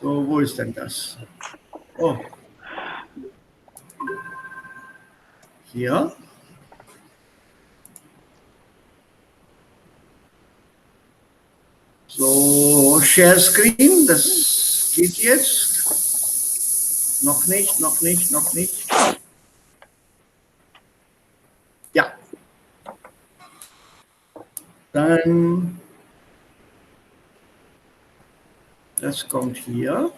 So, wo ist denn das? Oh. Hier. So, Share Screen, das geht jetzt. Noch nicht, noch nicht, noch nicht. Ja. Dann, das kommt hier.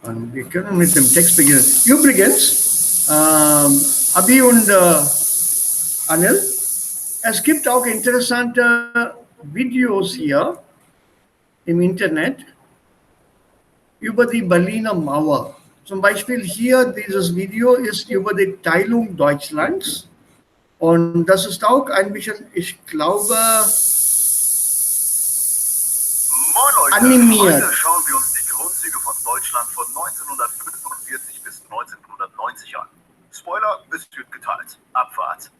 Und wir können mit dem Text beginnen. Übrigens, Abhi und Anil, es gibt auch interessante Videos hier im Internet über die Berliner Mauer. Zum Beispiel hier, dieses Video ist über die Teilung Deutschlands. Und das ist auch ein bisschen, ich glaube, animiert. Heute schauen wir uns die Grundzüge von Deutschland von 1945 bis 1990 an. Spoiler, es wird geteilt. Abfahrt.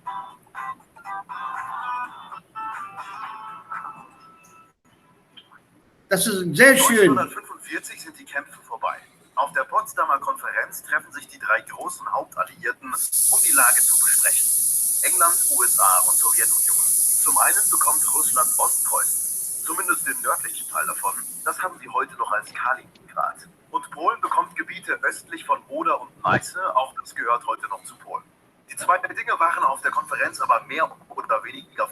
Das ist sehr schön. 1945 sind die Kämpfe vorbei. Auf der Potsdamer Konferenz treffen sich die drei großen Hauptalliierten, um die Lage zu besprechen. England, USA und Sowjetunion. Zum einen bekommt Russland Ostpreußen, zumindest den nördlichen Teil davon. Das haben sie heute noch als Kaliningrad. Und Polen bekommt Gebiete östlich von Oder und Neiße, auch das gehört heute noch zu Polen. Die zwei Dinge waren auf der Konferenz aber mehr oder weniger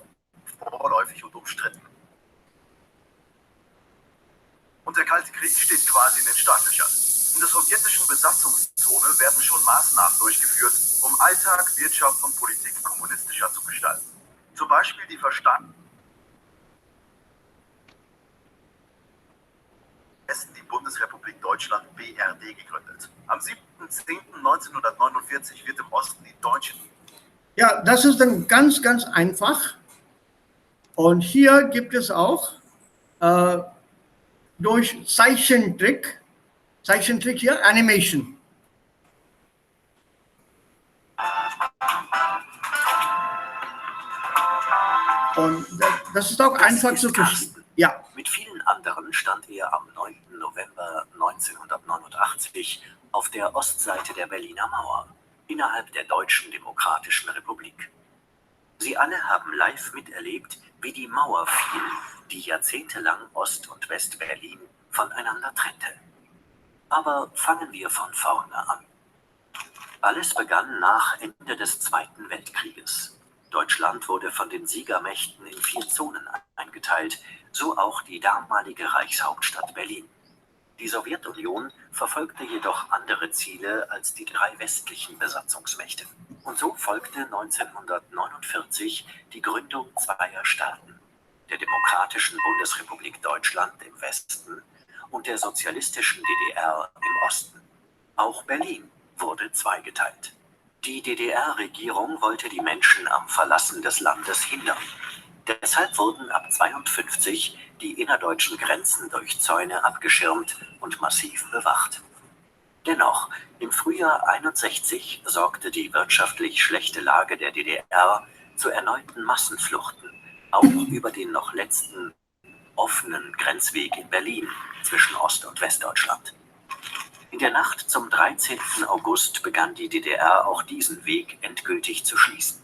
vorläufig und umstritten. Und der Kalte Krieg steht quasi in den Startlöchern. In der sowjetischen Besatzungszone werden schon Maßnahmen durchgeführt, um Alltag, Wirtschaft und Politik kommunistischer zu gestalten. Zum Beispiel die die Bundesrepublik Deutschland BRD gegründet. Am 7.10.1949 wird im Osten die deutsche. Ja, das ist dann ganz, ganz einfach. Und hier gibt es auch durch Zeichentrick hier, Animation. Und das ist auch einfach zu verstehen. Ja. Mit vielen anderen stand er am 9. November 1989 auf der Ostseite der Berliner Mauer, innerhalb der Deutschen Demokratischen Republik. Sie alle haben live miterlebt, wie die Mauer fiel, die jahrzehntelang Ost- und West-Berlin voneinander trennte. Aber fangen wir von vorne an. Alles begann nach Ende des Zweiten Weltkrieges. Deutschland wurde von den Siegermächten in 4 Zonen eingeteilt, so auch die damalige Reichshauptstadt Berlin. Die Sowjetunion verfolgte jedoch andere Ziele als die 3 westlichen Besatzungsmächte. Und so folgte 1949 die Gründung zweier Staaten, der Demokratischen Bundesrepublik Deutschland im Westen und der sozialistischen DDR im Osten. Auch Berlin wurde zweigeteilt. Die DDR-Regierung wollte die Menschen am Verlassen des Landes hindern. Deshalb wurden ab 1952 die innerdeutschen Grenzen durch Zäune abgeschirmt und massiv bewacht. Dennoch, im Frühjahr 1961 sorgte die wirtschaftlich schlechte Lage der DDR zu erneuten Massenfluchten, auch über den noch letzten offenen Grenzweg in Berlin zwischen Ost- und Westdeutschland. In der Nacht zum 13. August begann die DDR auch diesen Weg endgültig zu schließen.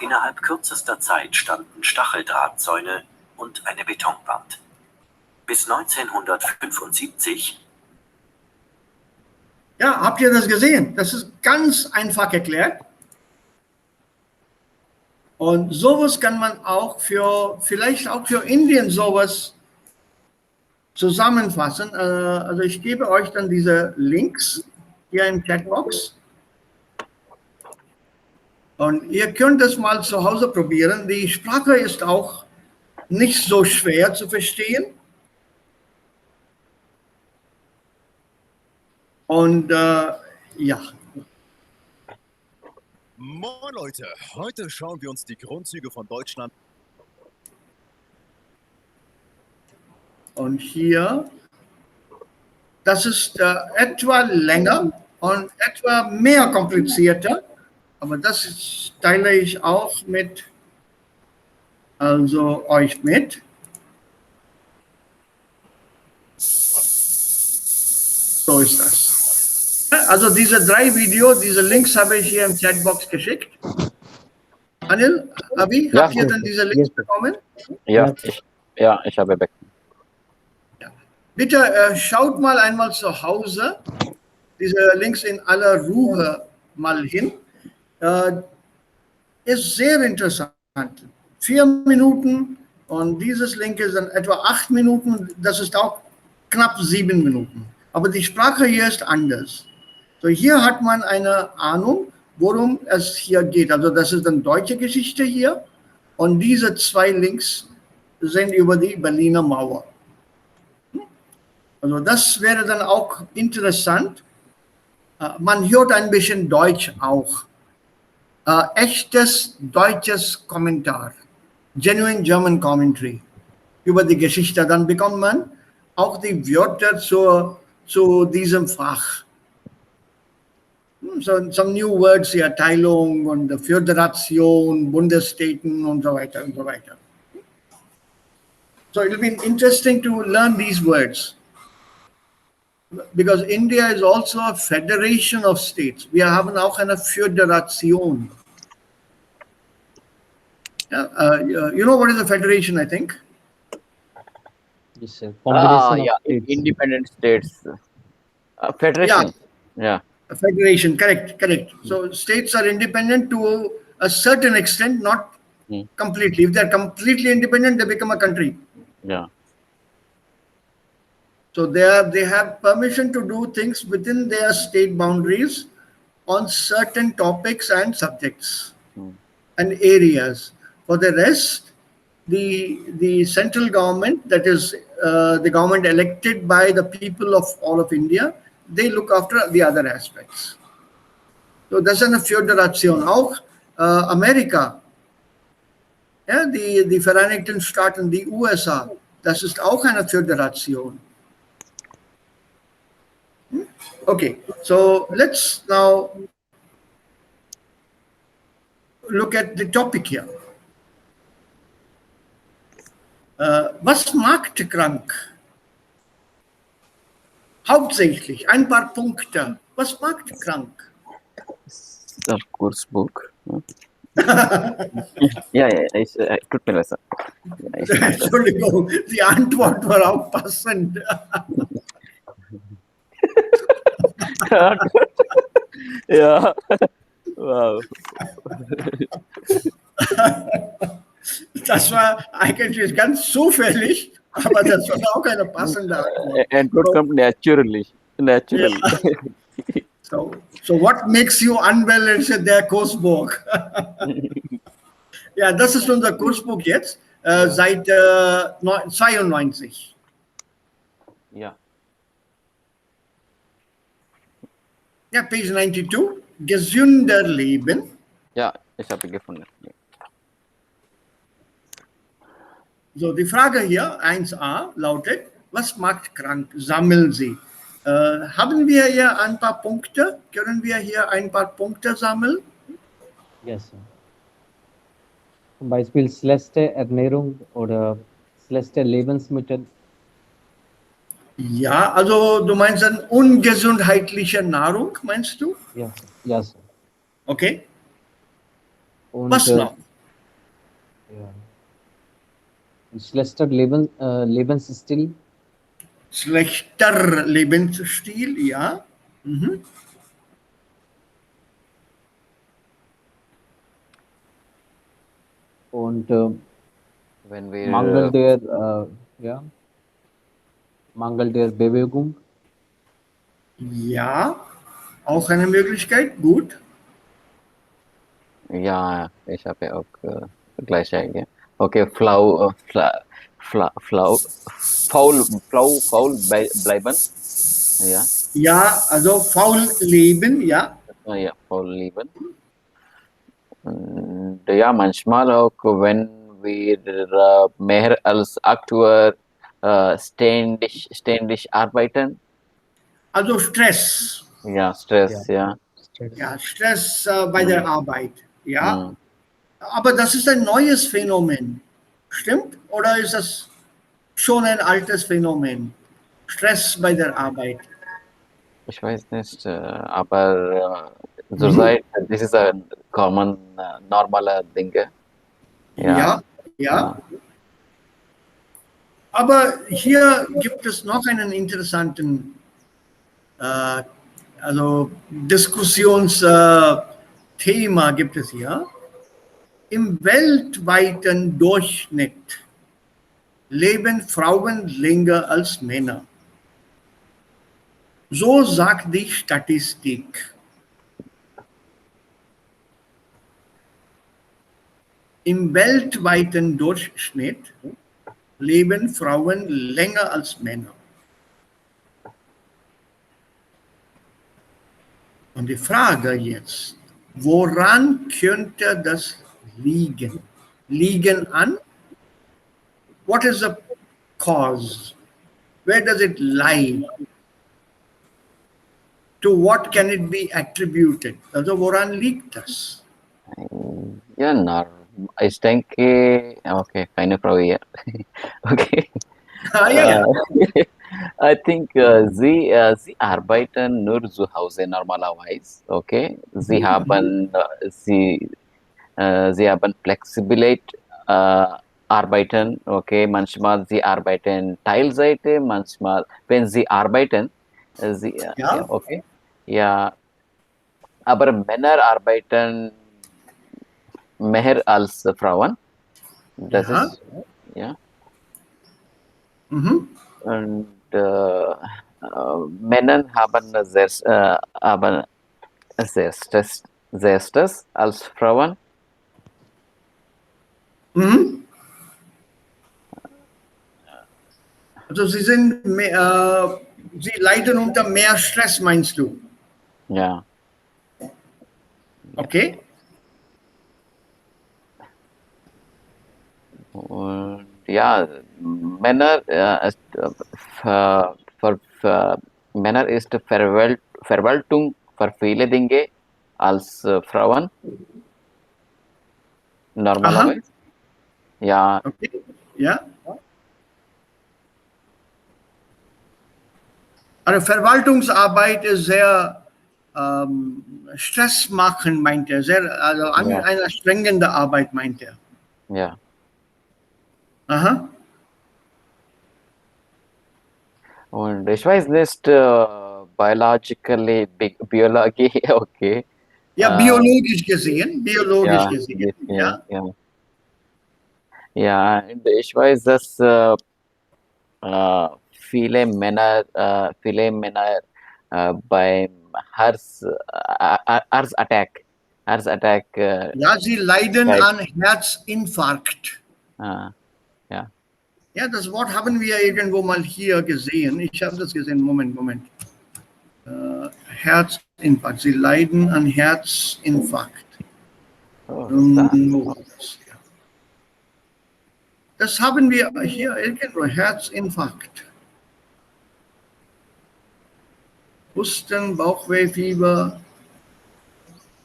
Innerhalb kürzester Zeit standen Stacheldrahtzäune und eine Betonwand. Bis 1975. Ja, habt ihr das gesehen? Das ist ganz einfach erklärt. Und sowas kann man auch vielleicht auch für Indien sowas zusammenfassen. Also ich gebe euch dann diese Links hier im Chatbox. Und ihr könnt es mal zu Hause probieren. Die Sprache ist auch nicht so schwer zu verstehen. Und ja. Moin Leute, heute schauen wir uns die Grundzüge von Deutschland. Und hier, das ist etwa länger und etwa mehr komplizierter, aber das teile ich auch mit, also euch mit. So ist das. Also diese 3 Videos, diese Links habe ich hier im Chatbox geschickt. Anil, Abi, Ja. habt ihr dann diese Links Yes. bekommen? Ja, ich habe bekommen. Bitte schaut mal einmal zu Hause diese Links in aller Ruhe mal hin. Ist sehr interessant. 4 Minuten und dieses Link ist dann etwa 8 Minuten. Das ist auch knapp 7 Minuten. Aber die Sprache hier ist anders. So, hier hat man eine Ahnung, worum es hier geht. Also das ist dann deutsche Geschichte hier. Und diese 2 Links sind über die Berliner Mauer. Also das wäre dann auch interessant. Man hört ein bisschen Deutsch auch. Echtes deutsches Kommentar. Genuine German Commentary über die Geschichte. Dann bekommt man auch die Wörter zu diesem Fach. So, some new words hier, Teilung und Föderation, Bundesstaaten und so weiter und so weiter. So it will be interesting to learn these words. Because India is also a federation of states. Wir haben auch eine Föderation. You know what is a federation, I think? Yes, sir. Combination Yeah, of states. independent states. Federation. Yeah. A federation, correct. So states are independent to a certain extent, not completely. If they're completely independent, they become a country. Yeah. So they have permission to do things within their state boundaries on certain topics and subjects and areas. For the rest, the central government, that is the government elected by the people of all of India, they look after the other aspects. So das ist eine Föderation. Auch Amerika, ja, die Vereinigten Staaten, die USA, das ist auch eine Föderation. Okay, so let's now look at the topic here. Was macht krank? Hauptsächlich ein paar Punkte. Was macht krank? Das Kursbuch. Ja, tut mir leid. Entschuldigung, die Antwort war auch passend. Ja. Wow. Das war eigentlich ganz zufällig, aber das war auch eine passende Antwort. Antwort kommt naturally. So what makes you unwell ist der Kursbuch. Ja, das ist unser Kursbuch jetzt, seit 92. Ja. Ja, page 92, gesünder Leben. Ja, ich habe gefunden. So, die Frage hier, 1a, lautet, was macht krank? Sammeln Sie. Haben wir hier ein paar Punkte? Können wir hier ein paar Punkte sammeln? Yes, sir. Zum Beispiel schlechte Ernährung oder schlechte Lebensmittel. Ja, also du meinst dann ungesundheitliche Nahrung, meinst du? Ja, ja, sir. Okay. Und, Was noch? Ja. Und schlechter Lebensstil. Schlechter Lebensstil, ja. Mhm. Und Wenn wir Mangel der Bewegung. Ja, auch eine Möglichkeit, gut. ja, ich habe auch gleiche Idee. Okay, faul bleiben. Ja. Ja, also faul leben, ja. Ja, faul leben. Und ja, manchmal auch, wenn wir mehr als 8 Uhr ständig arbeiten. Also Stress. Ja, Stress, ja. Ja, Stress bei der Arbeit. Ja. Mhm. Aber das ist ein neues Phänomen. Stimmt? Oder ist das schon ein altes Phänomen? Stress bei der Arbeit. Ich weiß nicht, aber zurzeit, this is a common, normale Dinge. Ja, Ja, ja. ja, Aber hier gibt es noch einen interessanten äh, also Diskussionsthema gibt es hier. Im weltweiten Durchschnitt leben Frauen länger als Männer. So sagt die Statistik. Im weltweiten Durchschnitt leben Frauen länger als Männer. Und die Frage jetzt, woran könnte das liegen? Liegen an? What is the cause? Where does it lie? To what can it be attributed? Also woran liegt das? ja, ich denke, okay, keine Frage hier. Okay. Ja, ja. I think sie arbeiten nur zu Hause normalerweise, okay? Sie haben Flexibilität arbeiten, okay? Manchmal sie arbeiten Teilzeit, manchmal, wenn sie arbeiten, ja, Ja, okay? Ja, aber Männer arbeiten mehr als Frauen. Das ja. ist, ja. Mhm. Und Männer haben sehr Stress als Frauen. Mhm. Also sie leiden unter mehr Stress, meinst du? Ja, Okay? und ja, Männer, für Männer ist Verwaltung für viele Dinge als Frauen Aha, normalerweise. Ja, okay. Ja. Also Verwaltungsarbeit ist sehr stressmachend, meint er. Sehr, also ja, eine anstrengende Arbeit, meint er. ja. Aha. Und ich weiß nicht, Biologie, okay. Ja, Äh, biologisch gesehen. Biologisch ja, gesehen. ja, Ja. ja. Ja, und ich weiß, dass äh, viele Männer beim Herzattack, Herzattack, Ja, sie leiden steigt. an Herzinfarkt. Ja, Ja, das Wort haben wir irgendwo mal hier gesehen. Ich habe das gesehen. Moment. Herzinfarkt. Sie leiden an Herzinfarkt. oh, da. Das haben wir hier irgendwo. Herzinfarkt. Husten, Bauchweh, Fieber.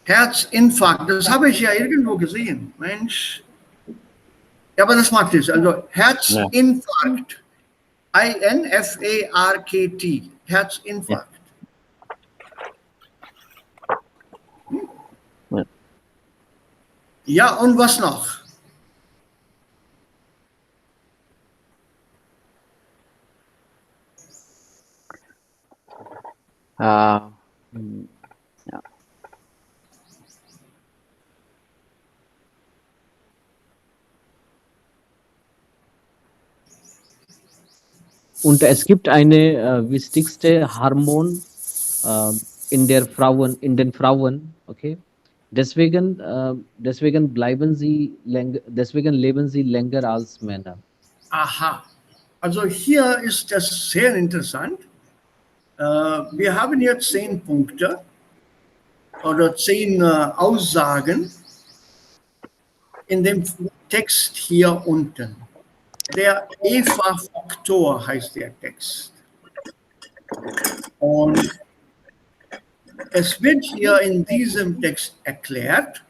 Herzinfarkt. Das habe ich ja irgendwo gesehen. Mensch. Ja, aber das macht es. Also Ja, Herzinfarkt. Infarkt. ja, Herzinfarkt. ja. Ja, und was noch? Hm, ja. Und es gibt eine wichtigste Hormon äh, in den Frauen, okay? Deswegen leben sie länger als Männer. Aha. Also hier ist das sehr interessant. Wir haben hier 10 Punkte oder 10 Aussagen in dem Text hier unten. Der Eva-Faktor heißt der Text. Und es wird hier in diesem Text erklärt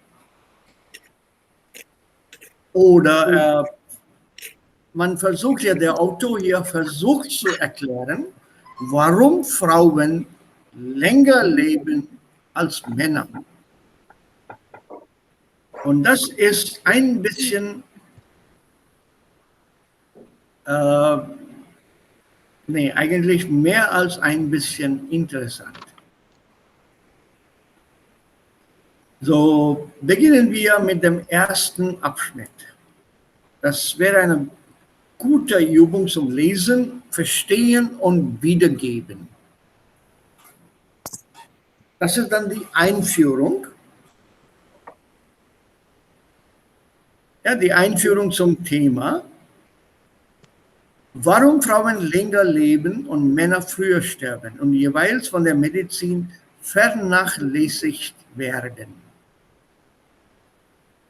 oder der Autor hier versucht zu erklären, warum Frauen länger leben als Männer. Und das ist ein bisschen, nee, eigentlich mehr als ein bisschen interessant. So, beginnen wir mit dem ersten Abschnitt. Das wäre eine gute Übung zum Lesen, Verstehen und Wiedergeben. Das ist dann die Einführung. Ja, die Einführung zum Thema. Warum Frauen länger leben und Männer früher sterben und jeweils von der Medizin vernachlässigt werden.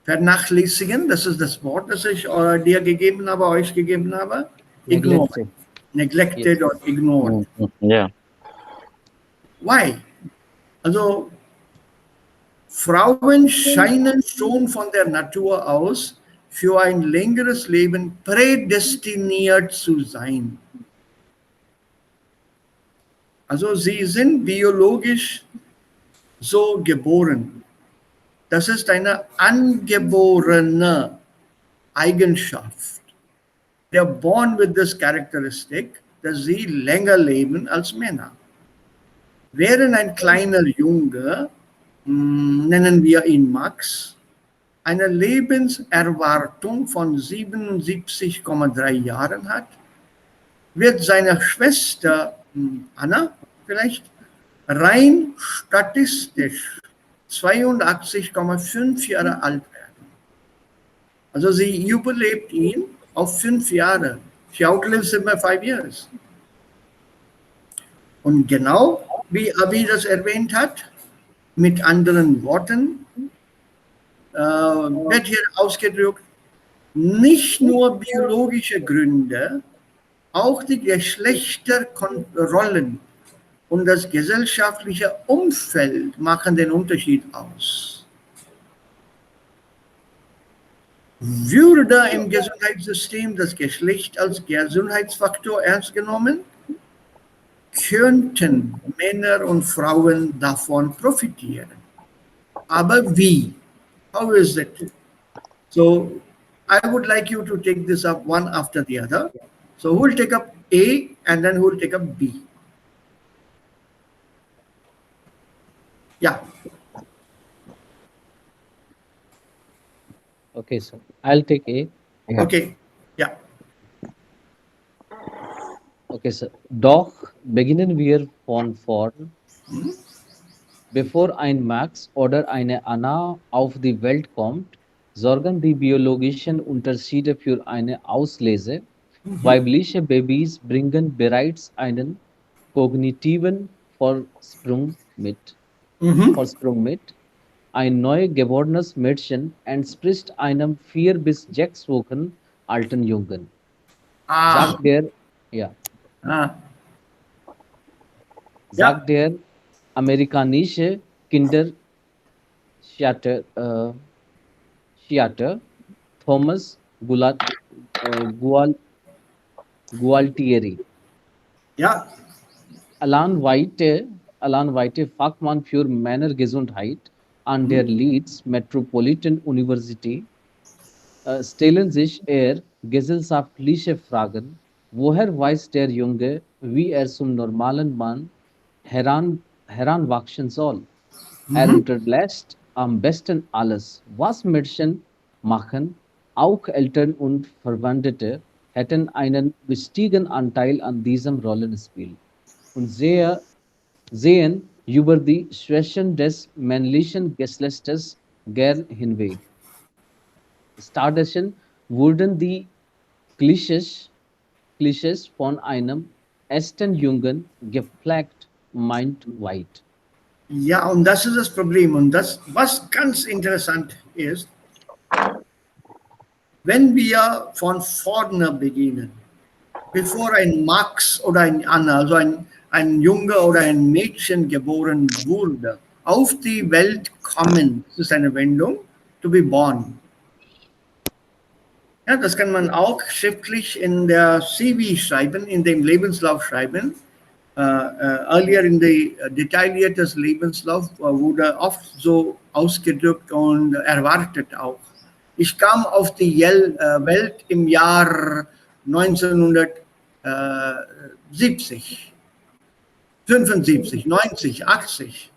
Vernachlässigen, das ist das Wort, das ich dir gegeben habe, euch gegeben habe. Ignored. Neglected. Neglected or ignored. Yeah. Why? Also Frauen scheinen schon von der Natur aus für ein längeres Leben prädestiniert zu sein. Also sie sind biologisch so geboren. Das ist eine angeborene Eigenschaft. They're born with this characteristic, dass sie länger leben als Männer. Während ein kleiner Junge, nennen wir ihn Max, eine Lebenserwartung von 77,3 Jahren hat, wird seine Schwester Anna vielleicht rein statistisch 82,5 Jahre alt werden. Also sie überlebt ihn auf 5 Jahre. She outlives him by 5 years. Und genau wie Abi das erwähnt hat, mit anderen Worten, wird hier ausgedrückt, nicht nur biologische Gründe, auch die Geschlechterrollen und das gesellschaftliche Umfeld machen den Unterschied aus. Würde im Gesundheitssystem das Geschlecht als Gesundheitsfaktor ernst genommen, könnten Männer und Frauen davon profitieren. Aber wie? How is it? So I would like you to take this up one after the other. So who will take up A and then who will take up B? Yeah. Okay, sir. I'll take A. Yeah. Okay. Yeah. Okay, sir. Doch beginnen wir von vorn. Bevor ein Max oder eine Anna auf die Welt kommt, sorgen die biologischen Unterschiede für eine Auslese. Weibliche Babys bringen bereits einen kognitiven Vorsprung mit. Ein neugeborenes Mädchen entspricht einem 4 bis 6 Wochen alten Jungen. Sagt der amerikanische Kinderpsychiater Thomas Gualtieri. Ja. Alan White, Fachmann für Männergesundheit an der Leeds Metropolitan University, stellen sich eher gesellschaftliche Fragen. Woher weiß der Junge, wie er zum normalen Mann heranwachsen soll? Er unterlässt am besten alles, was Mädchen machen. Auch Eltern und Verwandte hätten einen wichtigen Anteil an diesem Rollenspiel und sehen über die Schwächen des männlichen Geschlechtes gern hinweg. Stattdessen wurden die Klischees von einem echten Jungen gepflegt, meint White. Ja, und das ist das Problem. Und das, was ganz interessant ist, wenn wir von vorne beginnen, bevor ein Max oder ein Anna, also ein Junge oder ein Mädchen geboren wurde, auf die Welt kommen, das ist eine Wendung, to be born. Ja, das kann man auch schriftlich in der CV schreiben, in dem Lebenslauf schreiben. earlier in the detailliertes Lebenslauf wurde oft so ausgedrückt und erwartet auch. Ich kam auf die Welt im Jahr 1970, 75, 90, 80.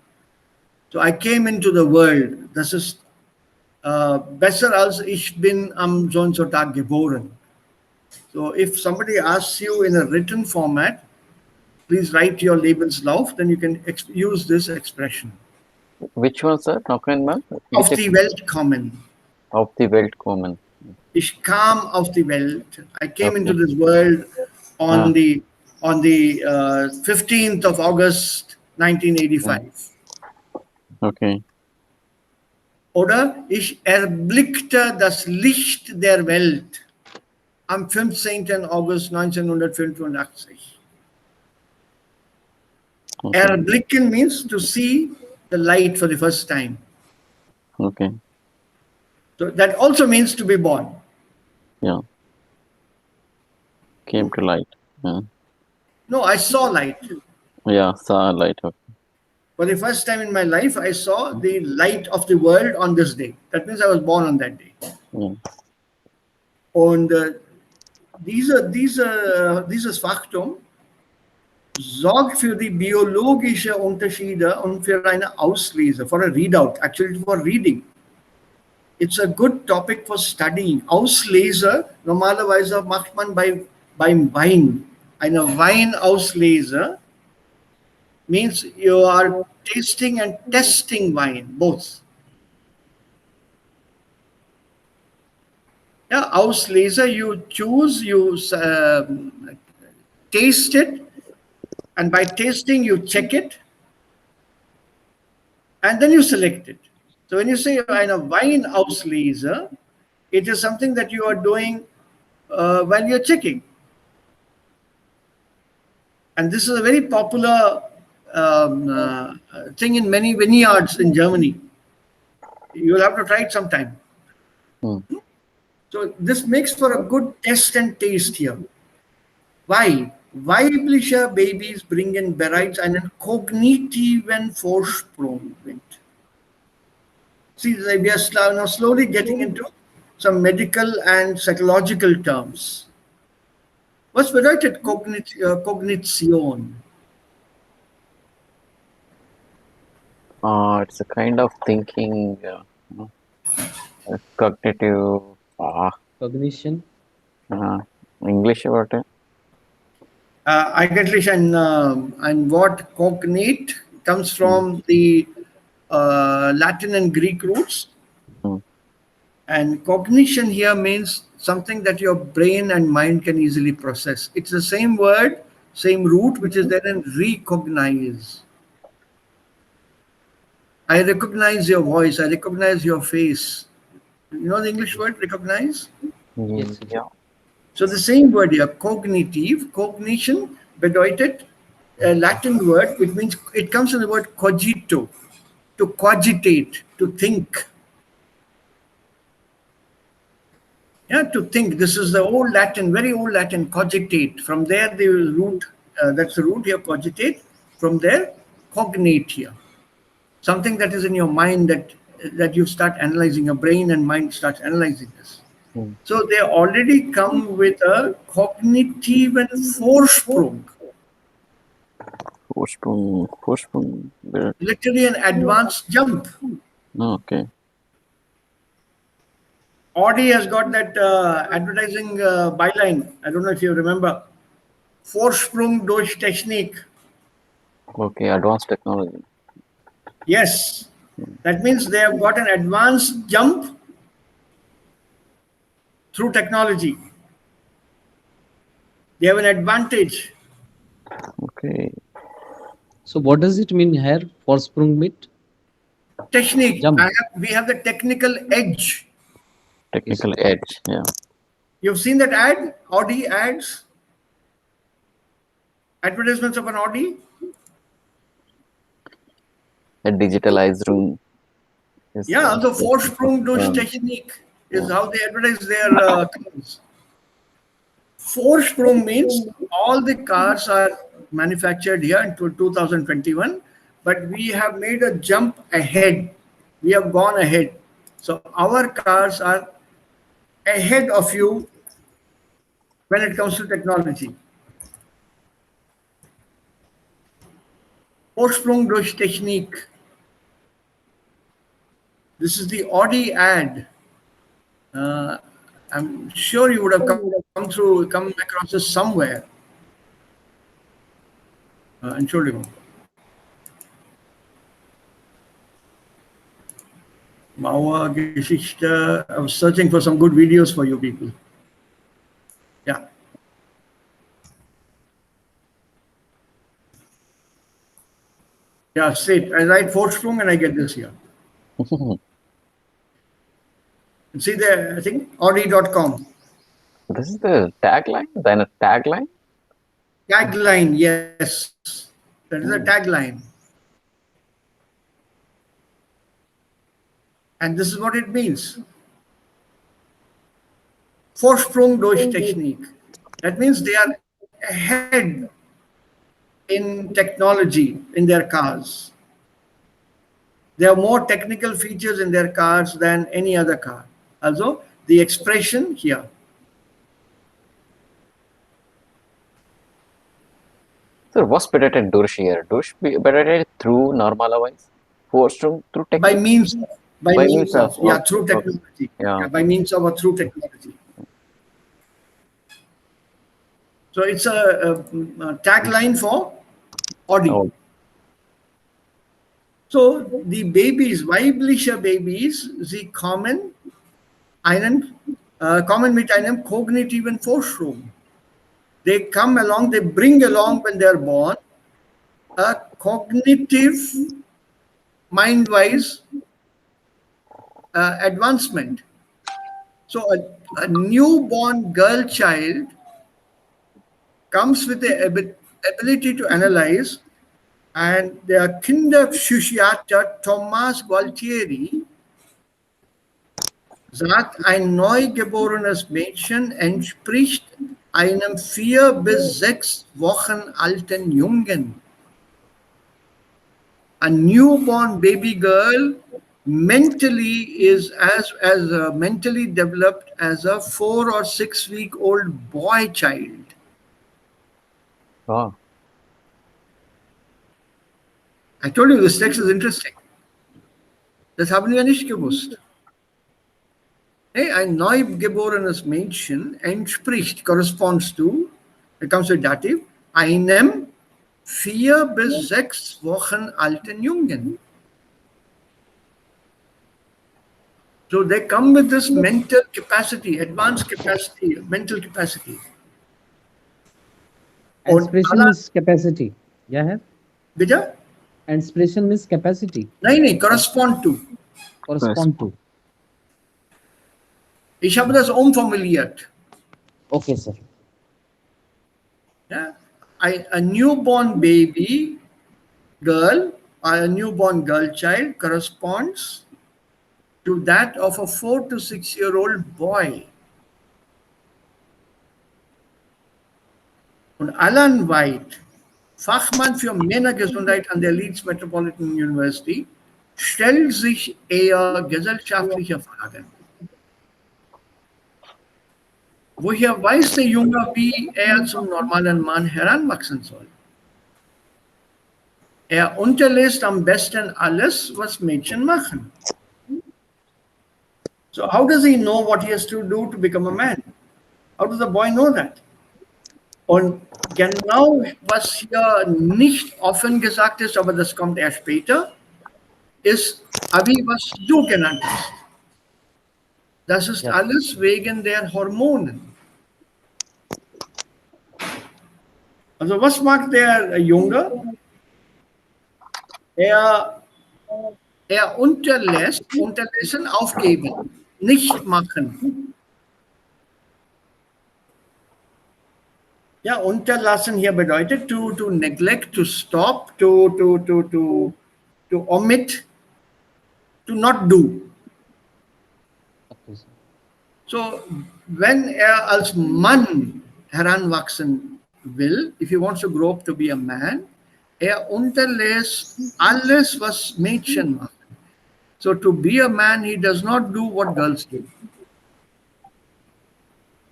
So I came into the world. Das ist besser als ich bin am so und so Tag geboren. So if somebody asks you in a written format, please write your Lebenslauf, then you can use this expression. Which was that? Noch einmal? Auf die Welt kommen. Auf die Welt kommen. Ich kam auf die Welt. I came Okay. into this world on the 15th of August 1985. Okay. Oder ich erblickte das Licht der Welt am 15. August 1985. Okay. Erblicken means to see the light for the first time. Okay. So that also means to be born. Yeah. Came to light. Yeah. No, I saw light. Yeah, saw light. Okay. For the first time in my life, I saw the light of the world on this day. That means I was born on that day. Yeah. Und dieses Faktum sorgt für die biologischen Unterschiede und für eine Auslese, for a readout, actually for reading. It's a good topic for studying. Auslese, normalerweise macht man beim Wein. Eine Weinauslese means you are tasting and testing wine, both. Yeah, Auslese, you choose, you taste it, and by tasting, you check it, and then you select it. So when you say eine Weinauslese, it is something that you are doing while you're checking. And this is a very popular thing in many vineyards in Germany. You'll have to try it sometime. So this makes for a good test and taste here. Why? Weibliche Babys bringen bereits einen kognitiven Vorsprung mit. See, we are now slowly getting into some medical and psychological terms. Was bedeutet Kognition? It's a kind of thinking, cognitive, Cognition. English about it. Eigentlich ein Wort cognate comes from the Latin and Greek roots. And cognition here means something that your brain and mind can easily process. It's the same word, same root, which is there in recognize. I recognize your voice. I recognize your face. You know the English word recognize? Yes. Yeah. So the same word here, cognitive, cognition, bedeutet a Latin word, which means it comes from the word cogito, to cogitate, to think. Yeah, to think. This is the old Latin, very old Latin, cogitate. From there, the root, that's the root here, cogitate. From there, cognate here. Something that is in your mind that you start analyzing, your brain and mind starts analyzing this. So they already come with a kognitiven Vorsprung. Vorsprung. Literally an advanced jump. Okay. Audi has got that advertising byline. I don't know if you remember. Vorsprung durch Technik. Okay, advanced technology. Yes. That means they have got an advanced jump through technology. They have an advantage. Okay. So what does it mean here? Vorsprung mit? Technique. Jump. We have the technical edge. Technical edge. Yeah. You've seen that ad? Audi ads? Advertisements of an Audi? A digitalized room. Yeah, the Vorsprung durch Technik is how they advertise their cars. Vorsprung means all the cars are manufactured here until 2021, but we have made a jump ahead. We have gone ahead. So our cars are ahead of you when it comes to technology. Vorsprung durch Technik. This is the Audi ad. I'm sure you would have come across this somewhere. Entschuldigung. Mauer Geschichte. I was searching for some good videos for you people. Yeah. Yeah, straight. I write Vorsprung and I get this here. See there, I think Audi.com. This is the tagline? Then a tagline? Tagline, yes. That is a tagline. And this is what it means. Vorsprung durch Technik. That means they are ahead in technology in their cars. There are more technical features in their cars than any other car. Also, the expression here. So was bedeutet durch hier? Durch bedeutet through normalerweise. Vorsprung through By technique. means of, yeah, okay, through okay. technology. Yeah. Yeah, by means of or through technology. So it's a tagline for Audi. Oh, So the babies, weibliche Babys, sie kommen mit einem kognitiven Vorsprung. They come along, they bring along when they're born a cognitive, mind-wise advancement. So a newborn girl child comes with the ability to analyze, and der Kinderpsychiater Thomas Gualtieri sagt, ein neugeborenes Mädchen entspricht einem 4 bis 6 Wochen alten Jungen. A newborn baby girl mentally is as mentally developed as a 4 or 6 week old boy child. wow. I told you this text is interesting. Das haben wir nicht gewusst. Hey, ein neugeborenes Mädchen entspricht, corresponds to, it comes with dative, einem 4 bis 6 Wochen alten Jungen. So they come with this mental capacity, advanced capacity, mental capacity. Expression means capacity. Yeah, है? Bitte? Expression means capacity. Nein, correspond to. Correspond to. Ich habe das umformuliert. Okay, sir. Yeah? A newborn baby girl or a newborn girl child corresponds to that of a 4 to 6 year old boy. Und Alan White, Fachmann für Männergesundheit an der Leeds Metropolitan University, stellt sich eher gesellschaftliche Fragen. Woher weiß der Junge, wie er zum normalen Mann heranwachsen soll? Er unterlässt am besten alles, was Mädchen machen. So how does he know what he has to do to become a man? How does the boy know that? Und genau, was hier nicht offen gesagt ist, aber das kommt erst später, ist Abi, was du genannt hast. Das ist alles wegen der Hormonen. Also was mag der Junge? Er unterlassen, aufgeben, nicht machen. Ja, unterlassen hier bedeutet to neglect, to stop, to omit, to not do. Okay, sir. So, wenn er als Mann heranwachsen will, if he wants to grow up to be a man, unterlässt alles, was Mädchen machen. So to be a man, he does not do what girls do.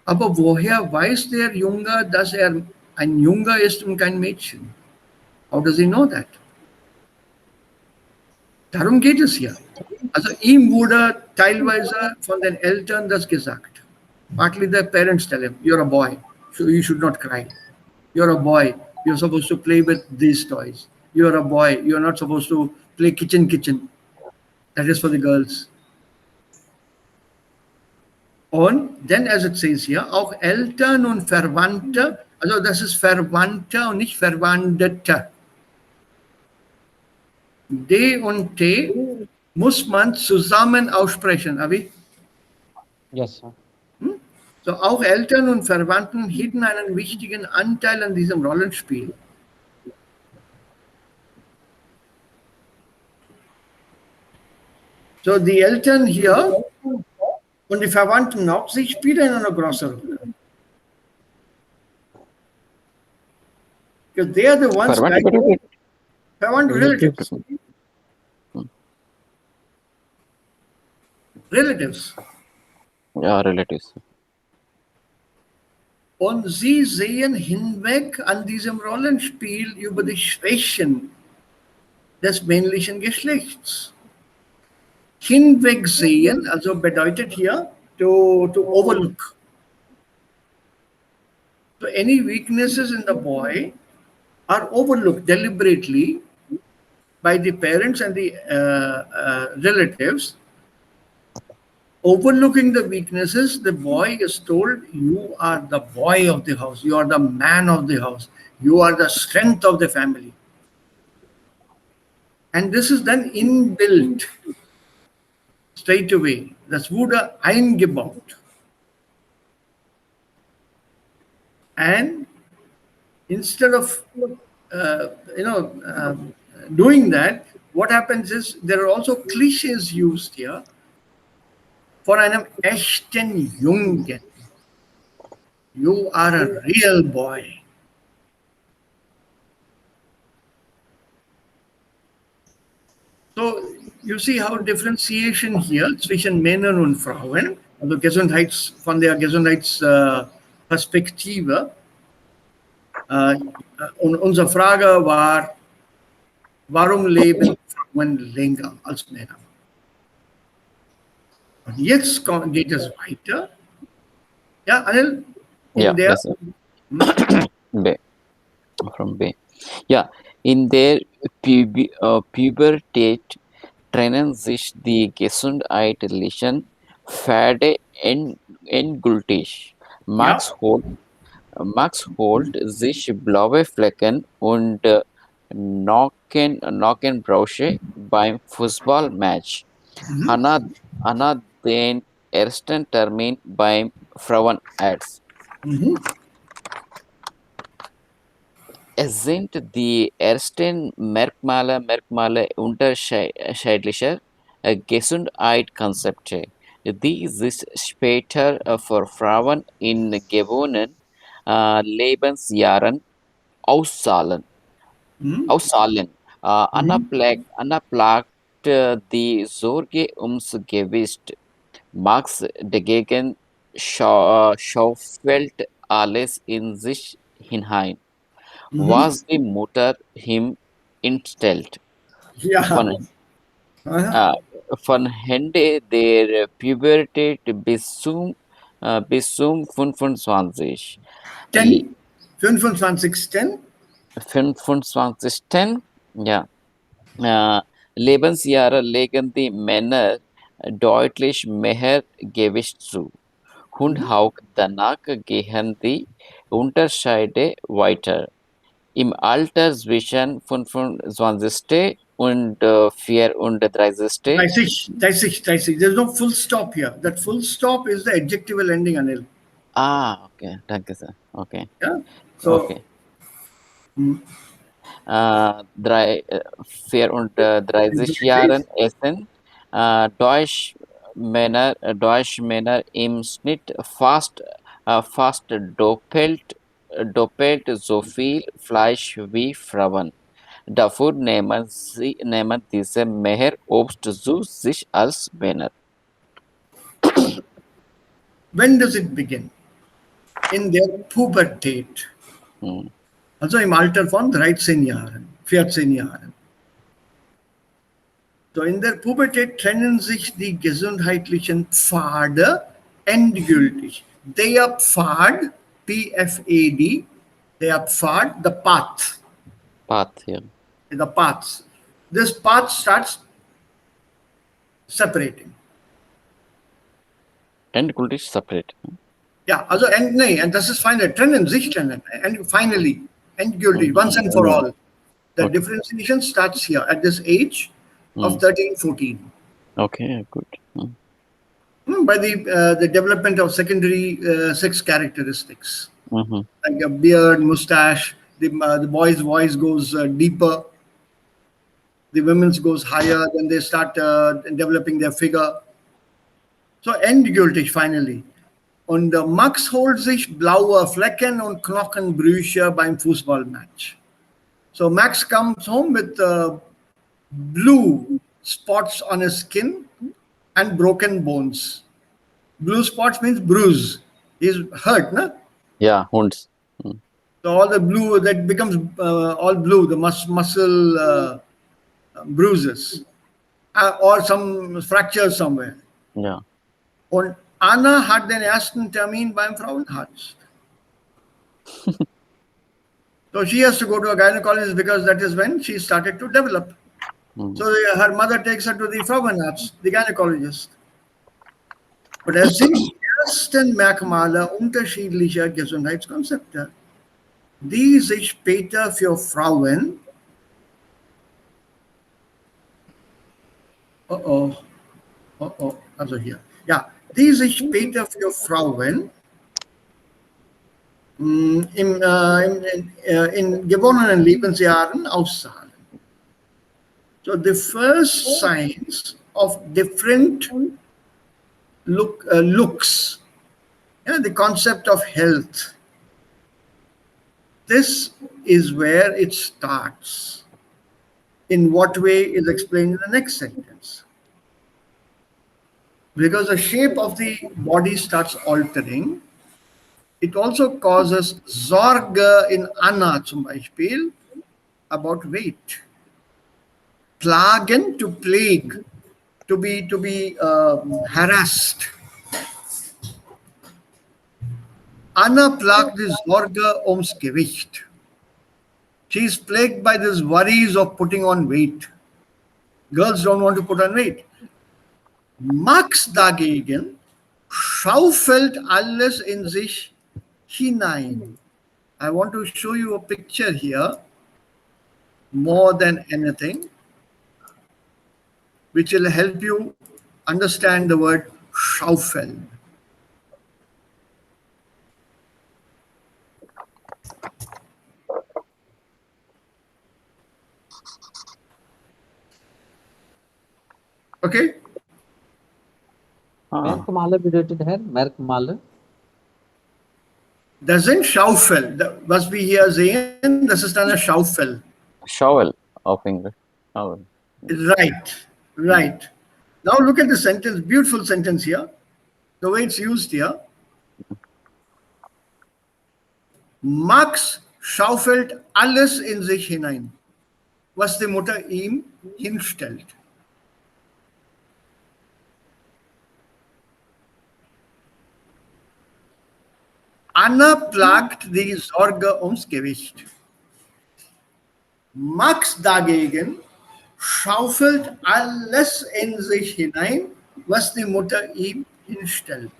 Aber woher weiß der Junge, dass ein Junge ist und kein Mädchen? How does he know that? Darum geht es hier. Also ihm wurde teilweise von den Eltern das gesagt. Partly the parents tell him, you're a boy, so you should not cry. You're a boy, you're supposed to play with these toys. You're a boy, you're not supposed to play kitchen. That is for the girls. Und dann, as it says hier, auch Eltern und Verwandte, also das ist Verwandte und nicht Verwandete. D und T muss man zusammen aussprechen, Abi. Yes, sir. So auch Eltern und Verwandten hielten einen wichtigen Anteil an diesem Rollenspiel. So die Eltern hier und die Verwandten auch, sie spielen eine große Rolle. Because they are the ones guiding Verwandt relatives. Relatives. Yeah, relatives. Und sie sehen hinweg an diesem Rollenspiel über die Schwächen des männlichen Geschlechts. Hinwegsehen, also bedeutet hier to overlook. So any weaknesses in the boy are overlooked deliberately by the parents and the relatives. Overlooking the weaknesses, the boy is told, you are the boy of the house, you are the man of the house, you are the strength of the family. And this is then inbuilt straight away. Das wurde eingebaut. And instead of doing that, what happens is there are also cliches used here for einem echten Jungen. You are a real boy. So you see how differentiation hier zwischen Männern und Frauen, also von der Gesundheitsperspektive. Und unsere Frage war, warum leben Frauen länger als Männer? Und jetzt geht es weiter. Ja, Anil? Yeah, yes, sir. B. From B. Yeah, in der Pubertät trennen sich die gesundheitlichen Pfade endgültig. Max holt sich blaue Flecken und Nockenbrusche beim Fußballmatch. Anna den ersten Termin beim Frauenarzt. Es sind die ersten Merkmale unterschiedlicher Gesundheitskonzepte, die sich später für Frauen in gewonnenen Lebensjahren auszahlen. Anna plagt die Sorge ums Gewicht. Max dagegen schaufelt alles in sich hinein, was die Mutter ihm instellt. Ja. Von Ende der Pubertät bis zum 25. 25. 25. Ja. Lebensjahre legen die Männer deutlich mehr Gewicht zu. Und auch danach gehen die Unterschiede weiter. Im Alter zwischen 25. und 34. 30. There's no full stop here. That full stop is the adjectival ending, Anil. Okay. Danke, sir. Okay. Yeah. So, okay. 34 Jahren essen Deutschmänner im Schnitt fast doppelt doppelt so viel Fleisch wie Frauen. Dafür nehmen diese mehr Obst zu sich als Männer. When does it begin? In their Pubertät. Hm. Also im Alter von 13 Jahren, 14 Jahren. So in der Pubertät trennen sich die gesundheitlichen Pfade endgültig. Der Pfad, P-F-A-D, der Pfad, the path, Path, yeah. the paths. This path starts separating. Endgültig separate. Ja, also nee, and das ist final, trennen, sich trennen, and finally, endgültig, once and for all. The Okay. differentiation starts here at this age of 13, 14. Okay, good. By the development of secondary sex characteristics, Mm-hmm. like a beard, mustache. The boy's voice goes deeper. The women's goes higher. Then they start developing their figure. So endgültig finally. Und Max holt sich blaue Flecken und Knochenbrüche beim Fußballmatch. So Max comes home with blue spots on his skin and broken bones. Blue spots means bruise. He's hurt, no? Yeah, Hunds. So all the blue that becomes all blue, the muscle bruises, or some fractures somewhere. Yeah. Und Anna hat den ersten Termin beim Frauenarzt. So she has to go to a gynecologist because that is when she started to develop. So her mother takes her to the Frauenarzt, the gynecologist. Und es sind die ersten Merkmale unterschiedlicher Gesundheitskonzepte, die sich später für Frauen also hier, ja, die sich später für Frauen in gewonnenen Lebensjahren auszahlen. So the first signs of different looks, yeah, the concept of health. This is where it starts. In what way is explained in the next sentence. Because the shape of the body starts altering, it also causes Sorge in Anna zum Beispiel about weight. Plagen, to plague, to be harassed. Anna plagt die Sorge ums Gewicht. She is plagued by these worries of putting on weight. Girls don't want to put on weight. Max dagegen schaufelt alles in sich hinein. I want to show you a picture here more than anything, which will help you understand the word schaufeln. Okay? Merkmale bedeutet, Herr? Merkmale? Das sind Schaufel. Was wir hier sehen, das ist eine Schaufel. Shovel of English. Shovel. Right, right. Now look at the sentence, beautiful sentence here. The way it's used here. Max schaufelt alles in sich hinein, was die Mutter ihm hinstellt. Anna plagt die Sorge ums Gewicht. Max dagegen schaufelt alles in sich hinein, was die Mutter ihm hinstellt.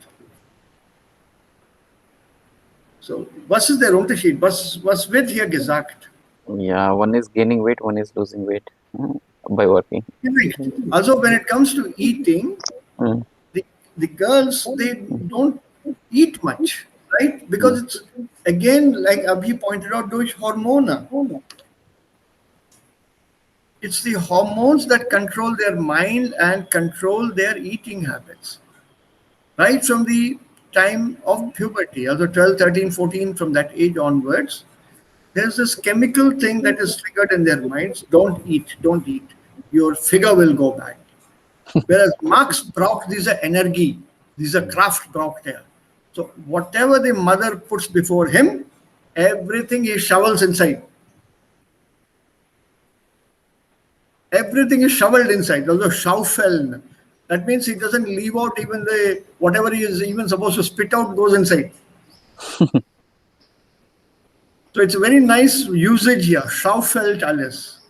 So, was ist der Unterschied? Was wird hier gesagt? Yeah, one is gaining weight, one is losing weight by working. Also, when it comes to eating, the girls, they don't eat much, right? Because it's, again, like Abhi pointed out, durch Hormone. It's the hormones that control their mind and control their eating habits. Right from the time of puberty, also 12, 13, 14, from that age onwards, there's this chemical thing that is triggered in their minds. Don't eat, don't eat. Your figure will go bad. Whereas Marx braucht diese Energie, diese Kraft braucht er. So whatever the mother puts before him, everything he shovels inside. Everything is shoveled inside, also schaufeln. That means he doesn't leave out even the, whatever he is even supposed to spit out goes inside. So it's a very nice usage here, schaufelt alles.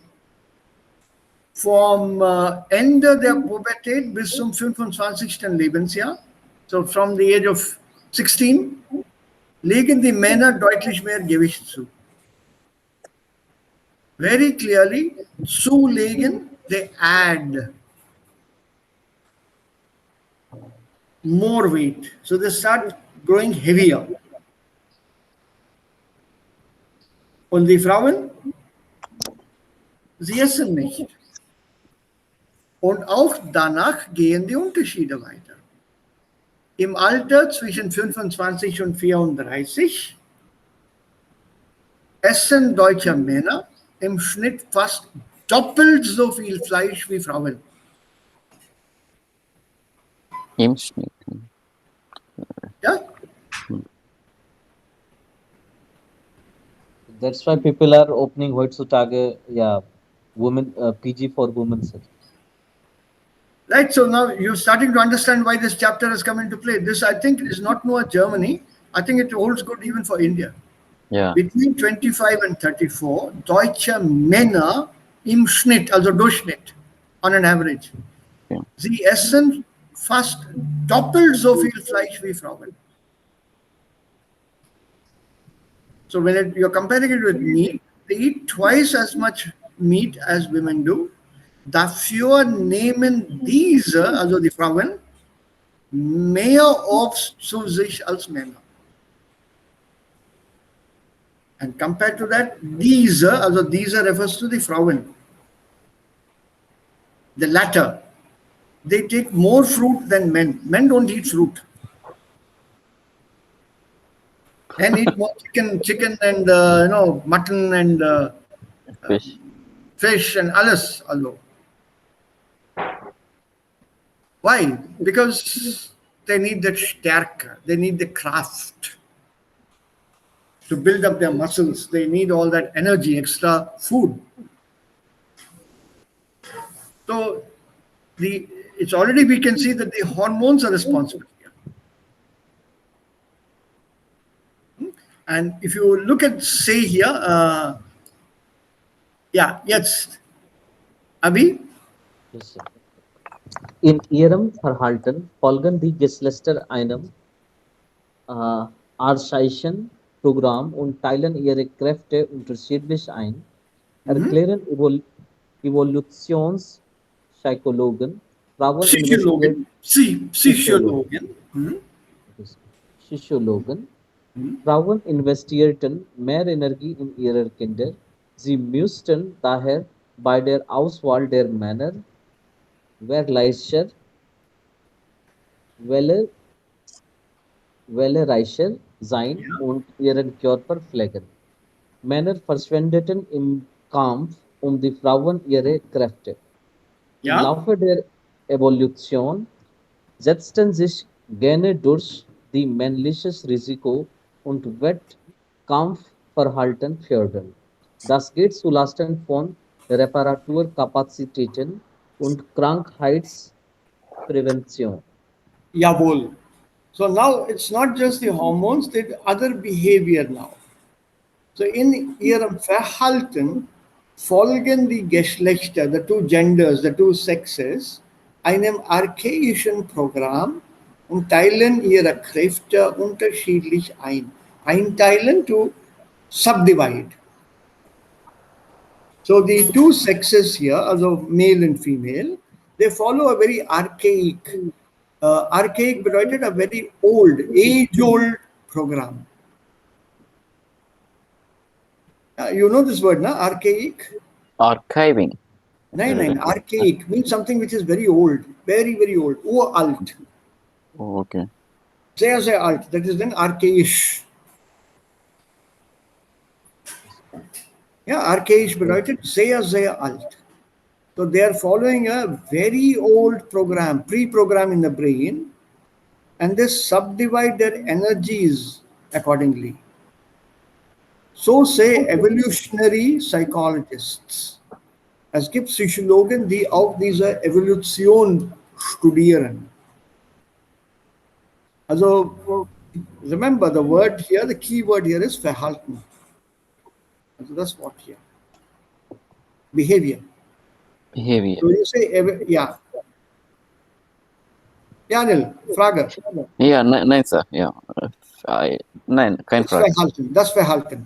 Vom Ende der Pubertät bis zum 25. Lebensjahr, so from the age of 16, legen die Männer deutlich mehr Gewicht zu. Very clearly, zulegen, they add more weight. So they start growing heavier. Und die Frauen, sie essen nicht. Und auch danach gehen die Unterschiede weiter. Im Alter zwischen 25 und 34 essen deutsche Männer im Schnitt fast doppelt so viel Fleisch wie Frauen. Im Schnitt. Ja? That's why people are opening heutzutage, yeah, women PG for women. Right, so now you're starting to understand why this chapter has come into play. This, I think, is not nur Germany. I think it holds good even for India. Yeah. Between 25 and 34, deutsche Männer im Schnitt, also Durchschnitt, on an average, Ja. sie essen fast doppelt so viel Fleisch wie Frauen. So when you're comparing it with meat, they eat twice as much meat as women do. Dafür nehmen diese, also die Frauen, mehr Obst zu sich als Männer. And compared to that, diese, also diese refers to the Frauen. The latter, they take more fruit than men. Men don't eat fruit. Men eat more chicken and mutton and fish and alles. Also. Why? Because they need that Stärke, they need the craft to build up their muscles. They need all that energy, extra food. So it's already, we can see that the hormones are responsible here. And if you look at, say here, jetzt, Abhi? Yes, sir. In ihrem Verhalten folgen die Geschlechter archaischen Programm und teilen ihre Kräfte unterschiedlich ein, erklären Evolutionspsychologen. Frauen Psychologen. Frauen investierten mehr Energie in ihre Kinder. Sie müssten daher bei der Auswahl der Männer wählerischer sein und ihren Körper pflegen. Männer verschwendeten im Kampf um die Frauen ihre Kräfte. Im Laufe der Evolution setzten sich Gene durch, die männliches Risiko und Wettkampfverhalten fördern. Das geht zulasten von Reparaturkapazitäten und Krankheitsprävention. Jawohl. So now it's not just the hormones, there's other behavior now. So in ihrem Verhalten folgen die Geschlechter, the two genders, the two sexes, einem archaischen Programm und teilen ihre Kräfte unterschiedlich ein. Einteilen to subdivide. So the two sexes here, also male and female, they follow a very archaic, archaic bedeutet a very old, age-old program. You know this word, na? Archaic? Archiving. Nein, archaic means something which is very old, very, very old. Uralt. Oh, okay. Sehr, sehr alt. That is then archaisch. Ja, archaisch bedeutet sehr, sehr alt. So they are following a very old program, pre-program in the brain, and they subdivide their energies accordingly. So say evolutionary psychologists. Es gibt Psychologen, die auch diese Evolution studieren. Also, remember the word here, the key word here is Verhalten. Also das Wort hier. Behavior. Behavior. So you say, yeah. Ja, Anil, Frage. Ja, nein, Sir. Ja. Nein, kein Das Frage. Verhalten, das Verhalten.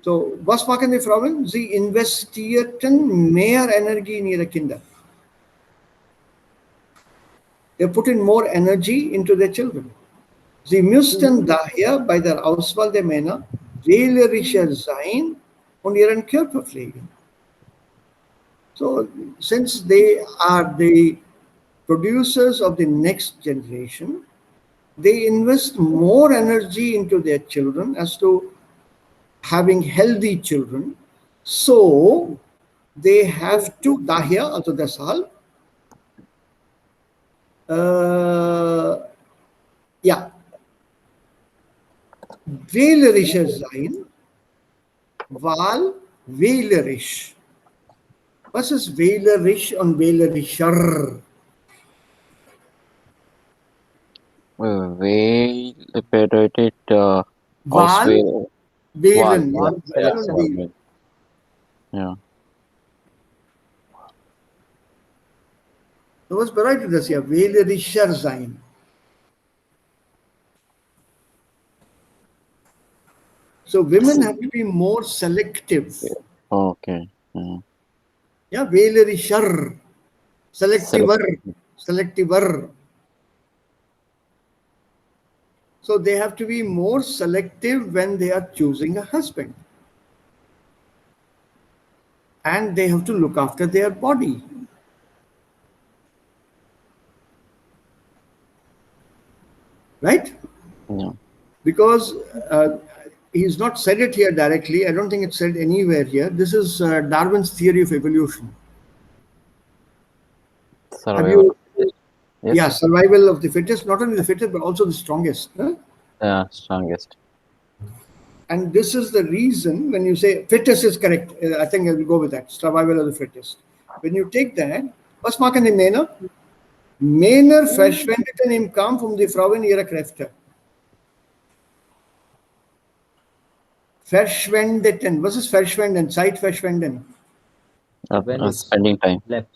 So, was machen die Frauen? Sie investierten mehr Energie in ihre Kinder. They put in more energy into their children. Sie müssten daher bei der Auswahl der Männer wählerischer sein und ihren Körper pflegen. So, since they are the producers of the next generation, they invest more energy into their children as to having healthy children. So, they have to, daher, also deshalb, ja, wählerischer sein, Wahl, wählerisch. Was ist wählerisch und wählerischer? Way bedeutet Wahl, auswählen. wählen. Wahl, Ja, ja, wählen. ja. So, was bedeutet das ja? Wählerischer sein. So women have to be more selective. Okay. Ja. Yeah, wählerischer, selectiver. So they have to be more selective when they are choosing a husband. And they have to look after their body. Right? Ja. Because he's not said it here directly. I don't think it's said anywhere here. This is Darwin's theory of evolution. Have you? Yes. Yeah, survival of the fittest. Not only the fittest, but also the strongest. Huh? Yeah, strongest. And this is the reason when you say fittest is correct. I think I will go with that. Survival of the fittest. When you take that, was machen die Männer? Männer verschwendeten im Kampf die Frauen ihre Kräfte. Verschwendeten. Was ist verschwenden? Zeit verschwenden. When it's Spending time. left.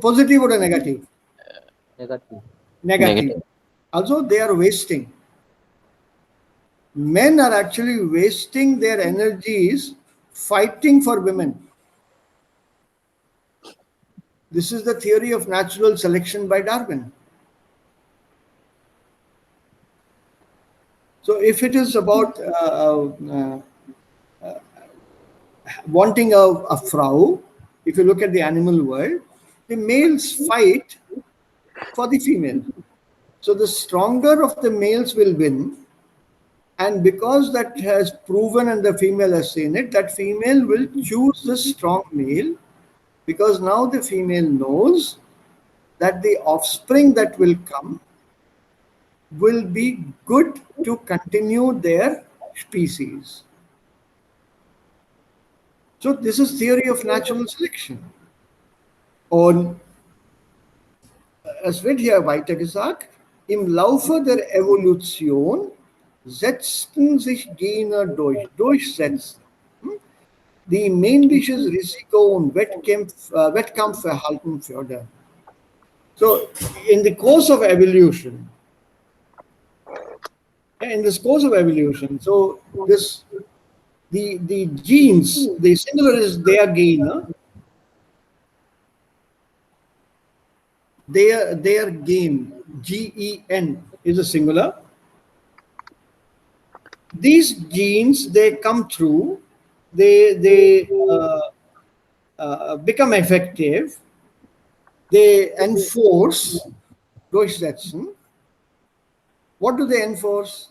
Positive oder negative? Negative. Negative. Also, they are wasting. Men are actually wasting their energies fighting for women. This is the theory of natural selection by Darwin. So if it is about wanting a Frau, if you look at the animal world, the males fight for the female. So the stronger of the males will win. And because that has proven and the female has seen it, that female will choose the strong male, because now the female knows that the offspring that will come will be good to continue their species. So this is theory of natural selection. Und es wird hier weiter gesagt, im Laufe der Evolution setzten sich Gene durchsetzen, die männliches Risiko- und Wettkampfverhalten fördern. So, in the course of evolution, so the genes, the singular is their gain, their gain, Gen is a singular. These genes, they come through, they become effective They enforce durchsetzen. What do they enforce?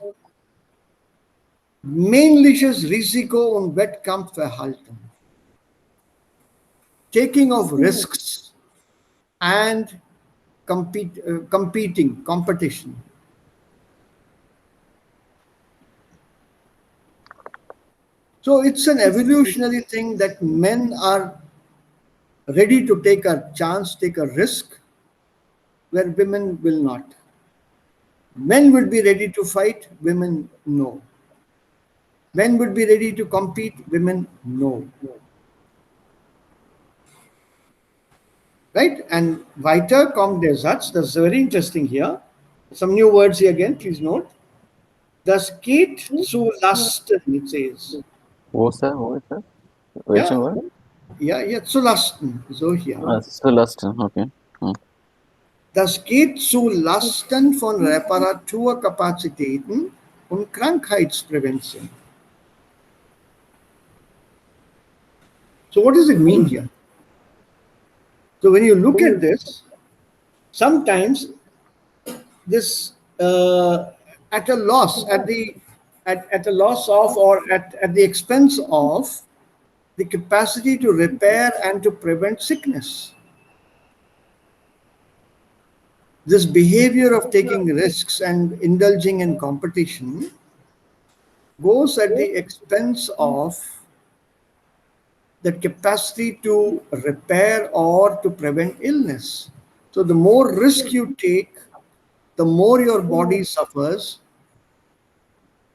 Männliches Risiko- und Wettkampfverhalten. Taking of risks and competing, competition. So it's an evolutionary thing that men are ready to take a chance, take a risk, where women will not. Men would be ready to fight, women no. Men would be ready to compete, women no. Right? And weiter kommt der Satz, that's very interesting here. Some new words here again, please note. Das geht zu Lasten, it says. Wo ist das? Welchen Yeah, Wort? yeah, zu Lasten. So hier. Last, okay. Hmm. Das geht zu Lasten von Reparaturkapazitäten und Krankheitsprävention. So what does it mean here? So when you look at this, sometimes this at a loss, at a loss of, or at the expense of the capacity to repair and to prevent sickness. This behavior of taking risks and indulging in competition goes at the expense of that capacity to repair or to prevent illness. So the more risk you take, the more your body suffers,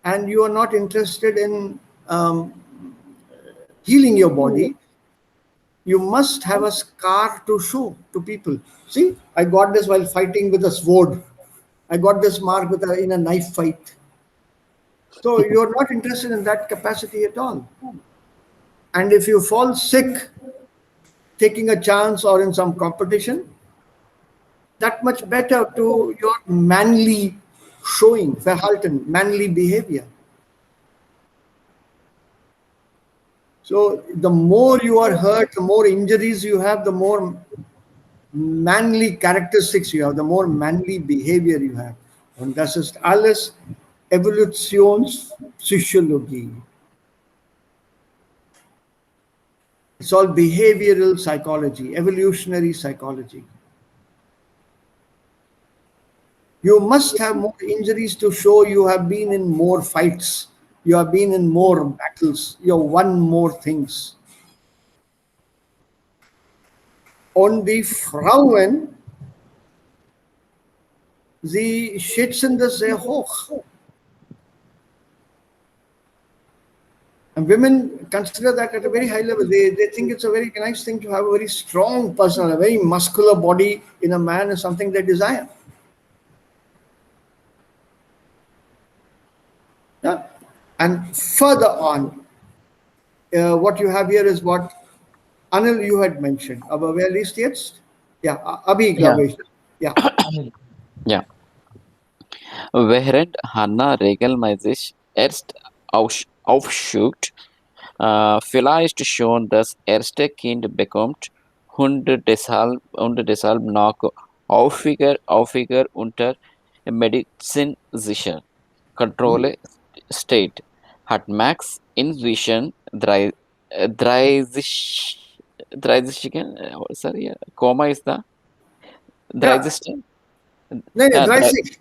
and you are not interested in healing your body. You must have a scar to show to people. See, I got this while fighting with a sword. I got this mark in a knife fight. So you're not interested in that capacity at all. And if you fall sick taking a chance or in some competition, that much better to your manly showing, Verhalten, manly behavior. So the more you are hurt, the more injuries you have, the more manly characteristics you have, the more manly behavior you have. Und das ist alles Evolutionspsychologie. It's all behavioral psychology, evolutionary psychology. You must have more injuries to show you have been in more fights, you have been in more battles, you have won more things. Und die Frauen, sie schätzen das sehr hoch. And women consider that at a very high level. They think it's a very nice thing to have a very strong person, a very muscular body in a man is something they desire. Yeah? And further on, what you have here is what Anil you had mentioned. Aber wer liest jetzt? Ja, Abi, Yeah, glaube ich. Ja. yeah. Während Hannah regelmäßig erst aufschügt, vielleicht schon das erste Kind bekommt und deshalb noch häufiger unter medizinischer Kontrolle steht, hat Max inzwischen 30, sorry, Komma ist da? Ja. 30. Nein, Ja, 30.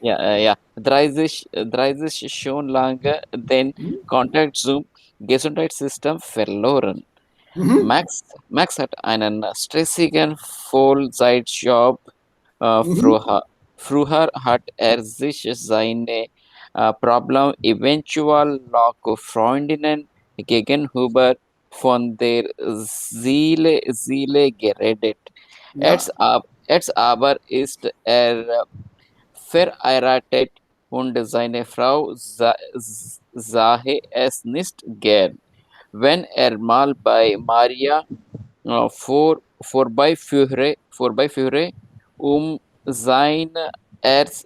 ja, 30 schon lange den Kontakt zum Gesundheitssystem verloren. Max hat einen stressigen Vollzeitjob. Früher hat er sich seine Probleme eventuell noch Freundinnen gegenüber von der Seele geredet. Ja. Jetzt aber ist er verheiratet und seine Frau sah es nicht gern, wenn er mal bei Maria vorbeiführe, um seine Erz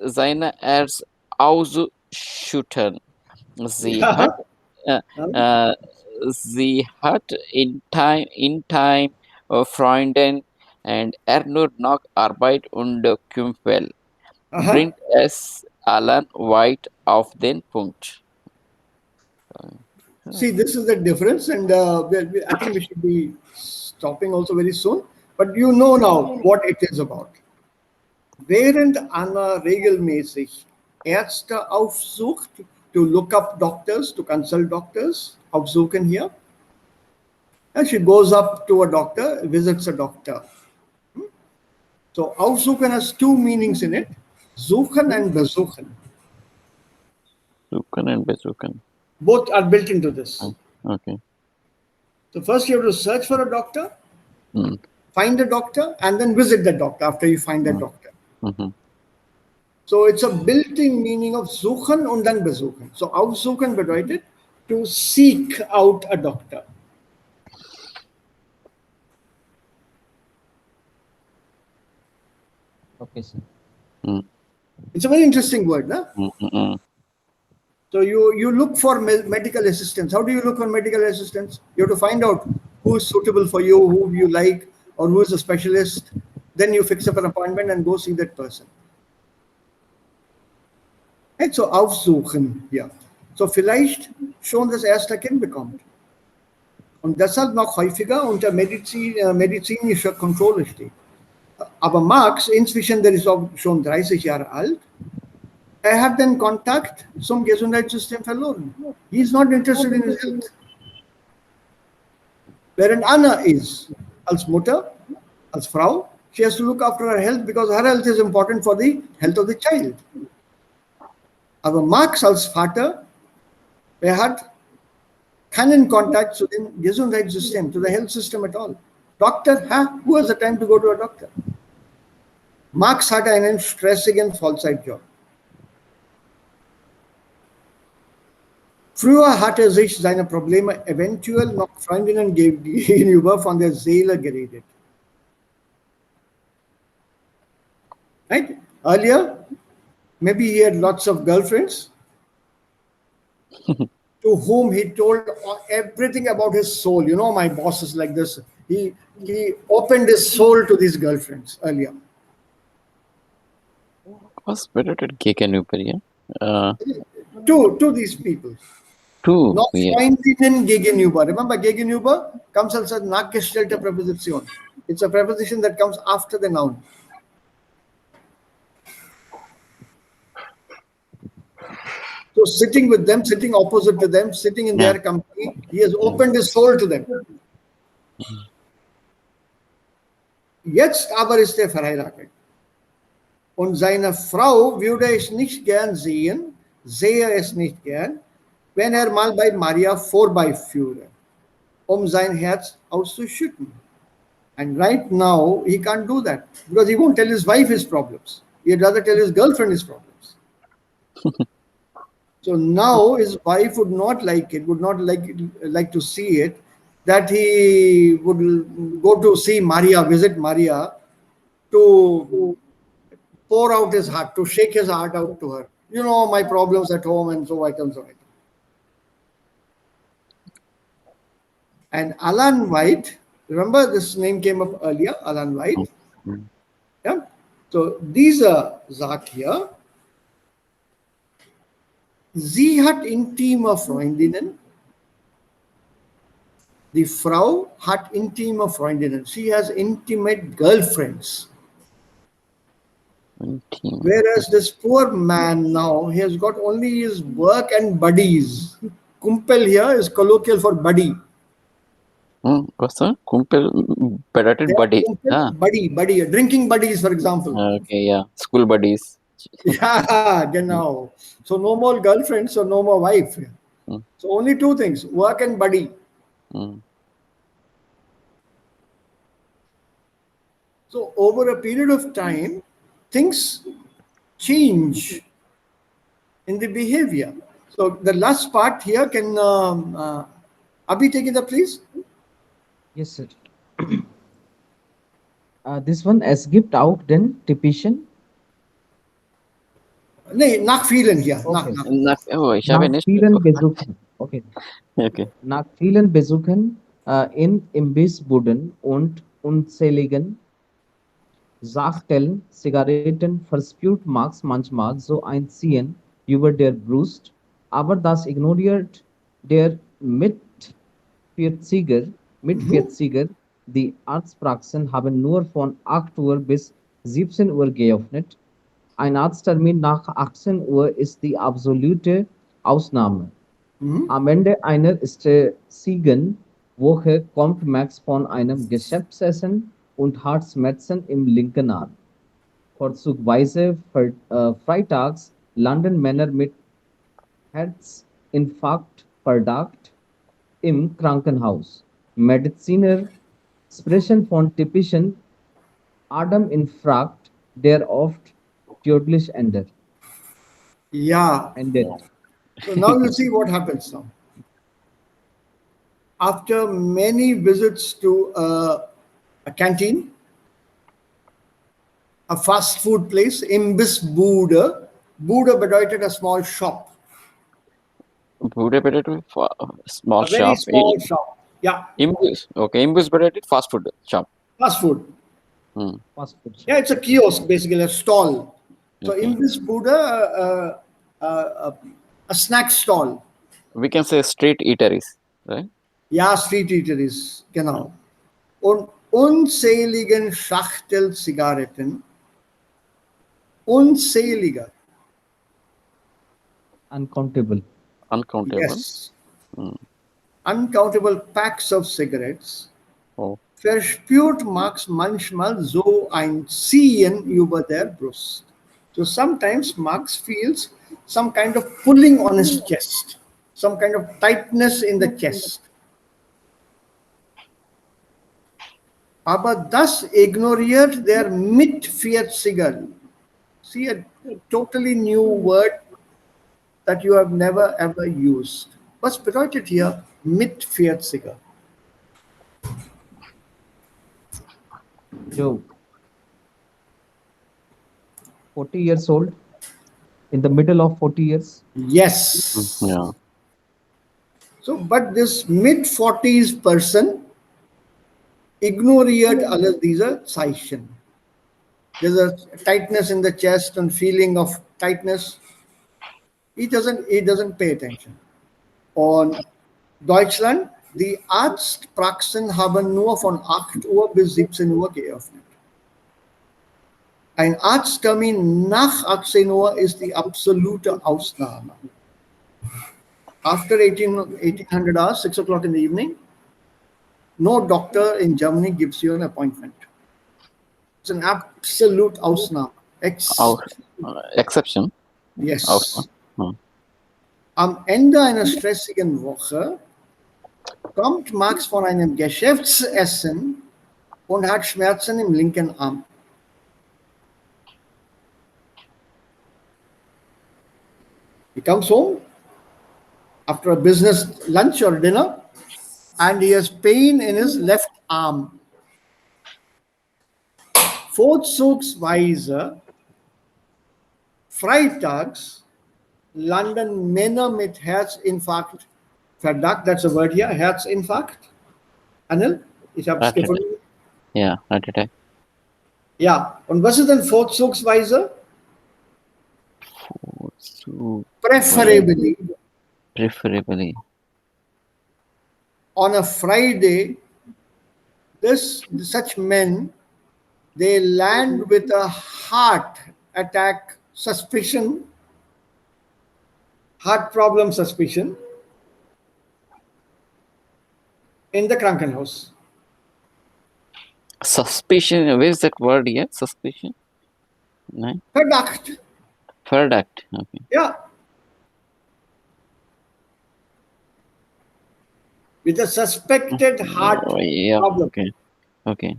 auszuschütten. Sie hat, Ja. äh, äh, sie hat in Time Freundin and nur noch Arbeit und Kumpel Uh-huh. bringt es Alan White auf den Punkt. See, this is the difference, and I think we should be stopping also very soon. But you know now what it is about. Während Anna regelmäßig Ärzte aufsucht, to look up doctors, to consult doctors, aufsuchen hier, and she goes up to a doctor, visits a doctor. So aufsuchen has two meanings in it, suchen and besuchen. Suchen and besuchen. Both are built into this. Okay. So first you have to search for a doctor, Mm. find a doctor, and then visit the doctor after you find that doctor. Mhm. So it's a built-in meaning of suchen und dann besuchen. So aufsuchen bedeutet to seek out a doctor. Okay, sir. It's a very interesting word, no? Mm-mm. So you look for medical assistance. How do you look for medical assistance? You have to find out who is suitable for you, who you like, or who is a specialist. Then you fix up an appointment and go see that person. Right? So aufsuchen hier. So vielleicht schon das erste Kind bekommt. Und deshalb noch häufiger unter medizinischer Kontrolle steht. Aber Marx, inzwischen, der ist auch schon 30 Jahre alt, er hat den Kontakt zum Gesundheitssystem verloren. He is not interested in his health. Während Anna ist, als Mutter, als Frau, she has to look after her health because her health is important for the health of the child. Aber Marx als Vater, er hat keinen Kontakt zu dem Gesundheitssystem, to the health system at all. Doctor, who has the time to go to a doctor? Marx hatte einen stressigen Vollzeitjob. Früher hat er sich seine Probleme eventuell noch Freundinnen gegenüber von der Seele geredet. Right? Earlier, maybe he had lots of girlfriends to whom he told everything about his soul. You know, my boss is like this. He opened his soul to these girlfriends earlier. Was bedeutet gegenüber, ja? To these people. Two, Noch yeah. Freundinnen gegenüber. Remember, gegenüber comes as a nachgestellte Präposition. It's a preposition that comes after the noun. So sitting with them, sitting opposite to them, sitting in their company, he has opened his soul to them. Jetzt aber ist er verheiratet. Und seine Frau würde es nicht gern sehen, sehe es nicht gern, wenn er mal bei Maria vorbeiführe, sein Herz auszuschütten. And right now, he can't do that because he won't tell his wife his problems. He'd rather tell his girlfriend his problems. So now his wife would not like it, would not like to see it, that he would go to see Maria, visit Maria, to pour out his heart, to shake his heart out to her. You know, my problems at home and so on and so on. And Alan White, remember this name came up earlier, Alan White. Yeah. So dieser sagt hier, sie hat intime Freundinnen. Die Frau hat intime Freundinnen. She has intimate girlfriends. Whereas this poor man now, he has got only his work and buddies. Kumpel here is colloquial for buddy. Was that? Kumpel bedeutet buddy. Buddy, drinking buddies, for example. Okay, yeah. School buddies. Yeah, genau. So no more girlfriend, so no more wife. So only two things, work and buddy. So over a period of time, things change in the behavior. So the last part here, can Abhi take it up, please? Yes, sir. This one, es gibt auch den typischen. Nee, nach vielen hier. Okay. Ich habe nicht. Vielen Besuchen. Okay. Okay. Nach vielen Besuchen in Imbissbuden und unzähligen Sachteln, Zigaretten verspürt Max manchmal so ein Ziehen über der Brust, aber das ignoriert der Mit-40er. Die Arztpraxen haben nur von 8 Uhr bis 17 Uhr geöffnet. Ein Arzttermin nach 18 Uhr ist die absolute Ausnahme. Am Ende einer stressigen Woche kommt Max von einem Geschäftsessen und hat Schmerzen im linken Arm. Vorzugsweise freitags landen Männer mit Herzinfarktverdacht im Krankenhaus. Mediziner sprechen von typischen Ateminfarkt, der oft tödlich Yeah. endet. So now you see what happens now. After many visits to a canteen, a fast food place, Imbissbude. Bude bedeutet a small shop, Bude potato, small a very shop. small shop. Yeah, Imbus. Okay, Imbus potato, fast food shop. fast food. Hmm. Fast food shop. Yeah, it's a kiosk basically, a stall. So Okay. Imbissbude, a snack stall. We can say street eateries, right? Ja, Street Eateries, genau. Und unzähligen Schachtel Zigaretten, unzählige, Uncountable. Uncountable. yes, uncountable packs of cigarettes, Oh, verspürt Max manchmal so ein Ziehen über der Brust. So sometimes Max feels some kind of pulling on his chest, some kind of tightness in the chest. Aber das ignoriert der Mit-40er. See, a totally new word that you have never ever used. Was bedeutet hier Mit-40er? Joe, 40 years old, in the middle of 40 years. Yes. yeah. So, but this mid-40s person ignoriert alle diese Zeichen. There's a tightness in the chest and feeling of tightness. He doesn't pay attention. Und Deutschland, die Arztpraxen haben nur von 8 Uhr bis 17 Uhr geöffnet. Ein Arzttermin nach 18 Uhr ist die absolute Ausnahme. After 1800 hours, 6 o'clock in the evening, no doctor in Germany gives you an appointment. It's an absolute Ausnahme. Exception. Yes. Ausnahme. Am Ende einer stressigen Woche kommt Max von einem Geschäftsessen und hat Schmerzen im linken Arm. He comes home after a business lunch or dinner and he has pain in his left arm. Vorzugsweise freitags landen Männer mit Herzinfarkt Verdacht, that's a word here, Herzinfarkt. Anil, ich habe es Heart attack. gefunden. Yeah, heart attack. Ja, und was ist denn Vorzugsweise? Preferably Preferably. on a Friday, such men, they land with a heart attack suspicion, heart problem suspicion in the Krankenhaus. Suspicion. Where is that word here? Suspicion. No? Verdacht. Verdacht. Okay. Yeah. With a suspected heart Oh, yeah. problem. Okay. Okay.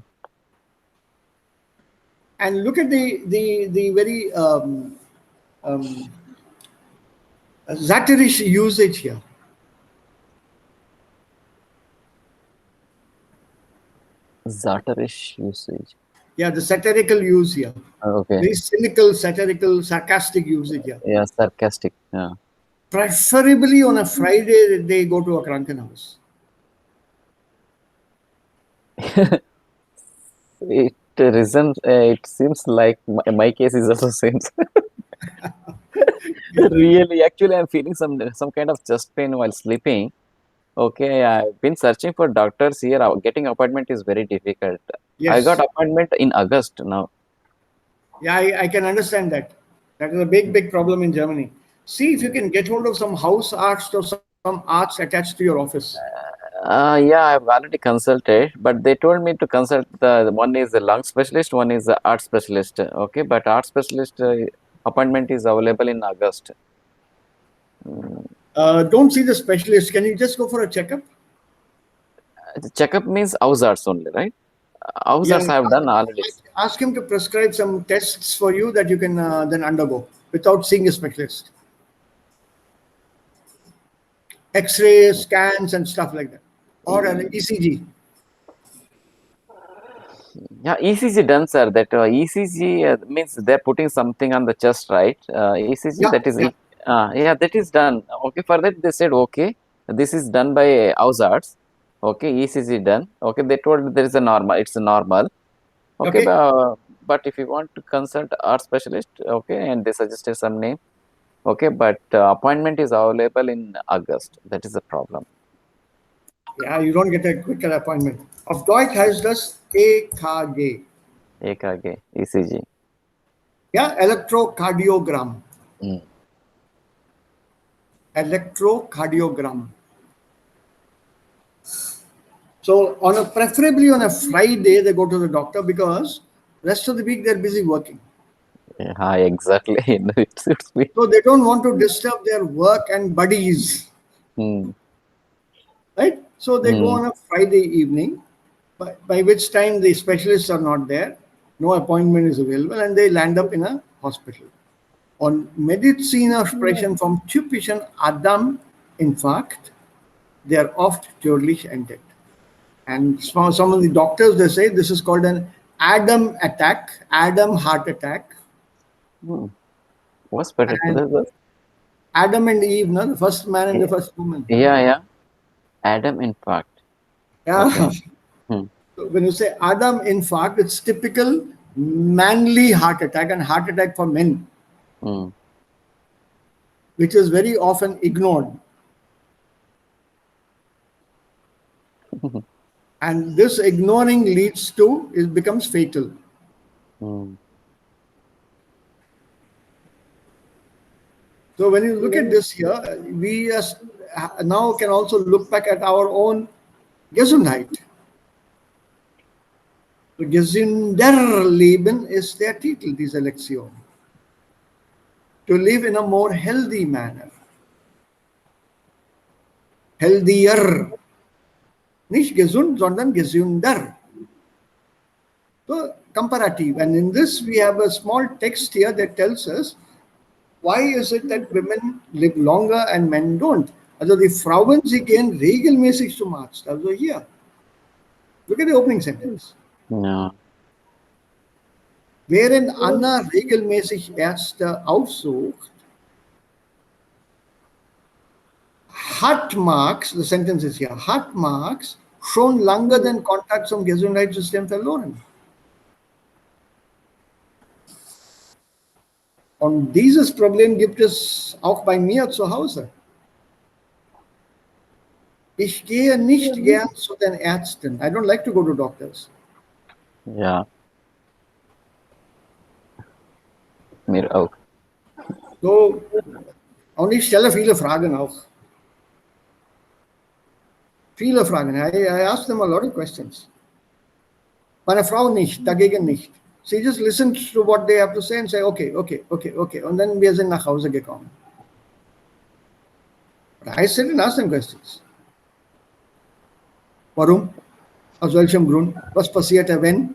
And look at the very satirish usage here. Zatterish usage. Yeah, the satirical use here. Okay. Very cynical, satirical, sarcastic usage here. Yeah, sarcastic. Yeah. Preferably on a Friday, they go to a Krankenhaus. reason, it seems like my case is also same. Really, actually, I'm feeling some kind of chest pain while sleeping. Okay, I've been searching for doctors here. Getting appointment is very difficult. I got Yes. appointment in August now. Yeah, I can understand that. That is a big, big problem in Germany. See if you can get hold of some house arts or some arts attached to your office. Yeah, I've already consulted, but they told me to consult the one is a lung specialist, one is a art specialist. Okay, but art specialist appointment is available in August. Mm, Don't see the specialist. Can you just go for a checkup? the checkup means house arts only, right? House Yeah, arts I have done already. ask him to prescribe some tests for you that you can then undergo without seeing a specialist. X-ray scans and stuff like that, or an ECG. Yeah, ECG done, sir. That ECG means they're putting something on the chest, right? ECG, Yeah, that is, yeah. yeah, that is done. Okay, for that they said, okay, this is done by house arts. Okay, ECG done. Okay, they told there is a normal, it's a normal. Okay, Okay. but if you want to consult art specialist, okay, and they suggested some name. Okay, but appointment is available in August. That is the problem. Yeah, you don't get a quicker appointment. Auf Deutsch heißt das EKG. EKG, ECG. Yeah, electrocardiogram. Mm. Electrocardiogram. So preferably on a Friday, they go to the doctor because rest of the week they're busy working. Yeah, exactly. It suits me. So they don't want to disturb their work and buddies, Mm. right? So they go Mm. on a Friday evening, by which time the specialists are not there, no appointment is available, and they land up in a hospital. On Medizinersprechen vom typischen Adam-Infarkt, they are oft tödlich entdeckt. And some of the doctors, they say this is called an Adam attack, Adam heart attack. Mm. What's better? And Adam and Eve, no? The first man and the first woman. Yeah, yeah. Adam infarct. Yeah. Okay. Hmm. So when you say Adam infarct, it's typical manly heart attack and heart attack for men, Mm. which is very often ignored. And this ignoring leads to, it becomes fatal. Mm. So when you look at this here, we now can also look back at our own Gesundheit. So Gesünderleben is their title, diese Lektion. To live in a more healthy manner. Healthier. Nicht gesund, sondern gesünder. So comparative. And in this, we have a small text here that tells us why is it that women live longer and men don't. Also die Frauen, sie gehen regelmäßig zum Arzt. Also hier. Look at the opening sentence. Yeah. Während Anna regelmäßig Ärzte aufsucht, hat Marx, the sentence is here, hat Marx schon lange den Kontakt zum Gesundheitssystem verloren. Und dieses Problem gibt es auch bei mir zu Hause. Ich gehe nicht gern zu den Ärzten. I don't like to go to doctors. Yeah. Mir auch. So, und ich stelle viele Fragen auch. Viele Fragen. I ask them a lot of questions. Meine Frau nicht, dagegen nicht. She just listens to what they have to say and say, okay. Und dann wir sind nach Hause gekommen. But I sit and ask them questions. Warum? Aus welchem Grund? Was passierte, wenn?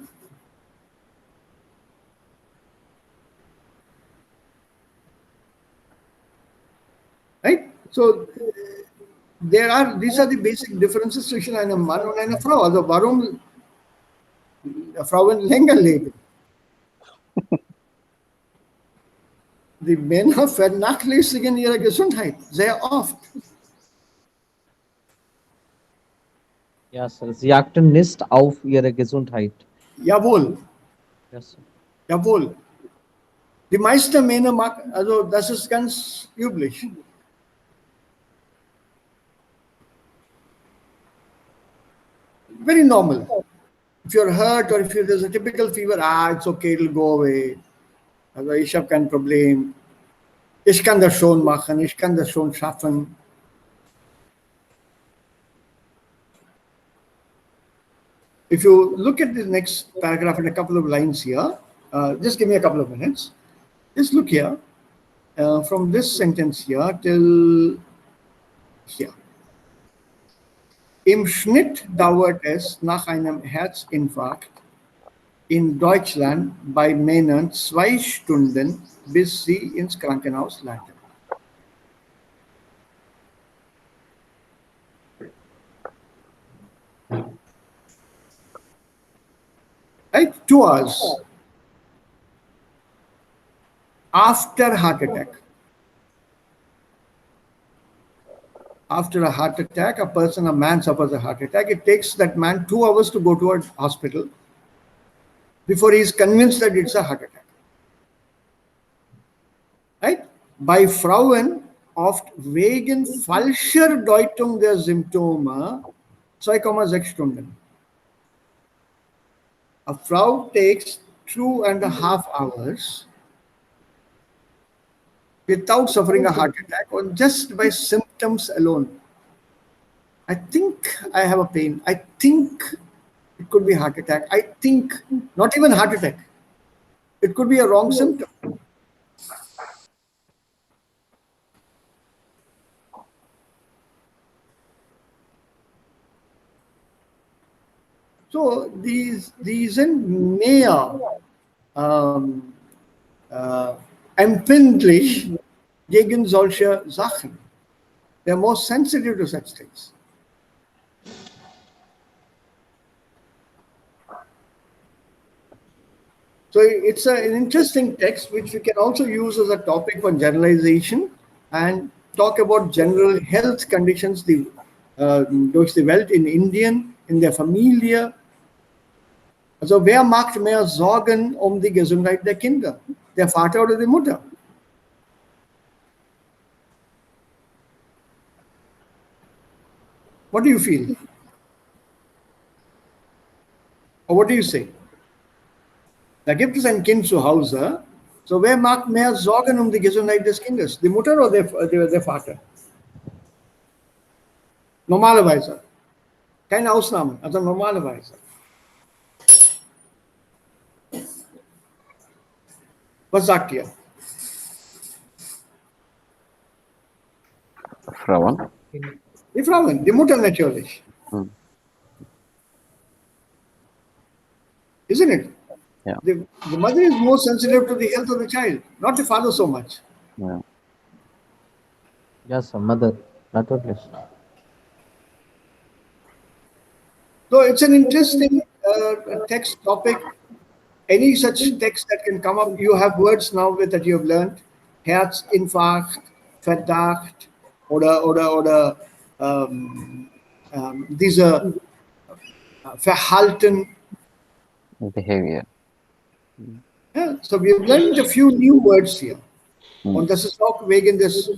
Right? So, these are the basic differences zwischen einem Mann und einer Frau. Also warum Frauen länger leben? Die Männer vernachlässigen ihre Gesundheit sehr oft. Ja, Sir. Sie achten nicht auf ihre Gesundheit. Jawohl. Yes, sir. Jawohl. Die meisten Männer machen, also das ist ganz üblich. Very normal. If you're hurt or if there's a typical fever, it's okay, it'll go away. Also ich habe kein Problem. Ich kann das schon machen, ich kann das schon schaffen. If you look at the next paragraph in a couple of lines here, just give me a couple of minutes. Just look here, from this sentence here till hier. Im Schnitt dauert es nach einem Herzinfarkt in Deutschland bei Männern 2 Stunden, bis sie ins Krankenhaus landen. Right? 2 hours after heart attack. After a heart attack, a man suffers a heart attack. It takes that man 2 hours to go to a hospital before he is convinced that it's a heart attack. Right? Bei Frauen oft wegen falscher Deutung der Symptome 2,6 Stunden. A Frau takes 2.5 hours without suffering a heart attack or just by symptoms alone. I think I have a pain. I think it could be heart attack. I think not even heart attack. It could be a wrong symptom. So these sind mehr empfindlich gegen solche Sachen. They're more sensitive to such things. So it's an interesting text which we can also use as a topic for generalization and talk about general health conditions durch die Welt in Indien, in der Familie. Also wer macht mehr Sorgen um die Gesundheit der Kinder? Der Vater oder die Mutter? What do you feel? Or what do you say? Da gibt es ein Kind zu Hause. So wer macht mehr Sorgen um die Gesundheit des Kindes? Die Mutter oder der Vater? Normalerweise. Keine Ausnahmen, also normalerweise. Was sagt ihr? Frauen. Die Frauen, die Mutter natürlich. Isn't it? Yeah. The mother is more sensitive to the health of the child, not the father so much. Yeah. Yes, sir. Mother, naturally. So it's an interesting text topic. Any such text that can come up, you have words now that you have learned. Herzinfarkt, Verdacht, oder diese Verhalten. Behavior. Yeah, so we have learned a few new words here. Und das ist auch wegen des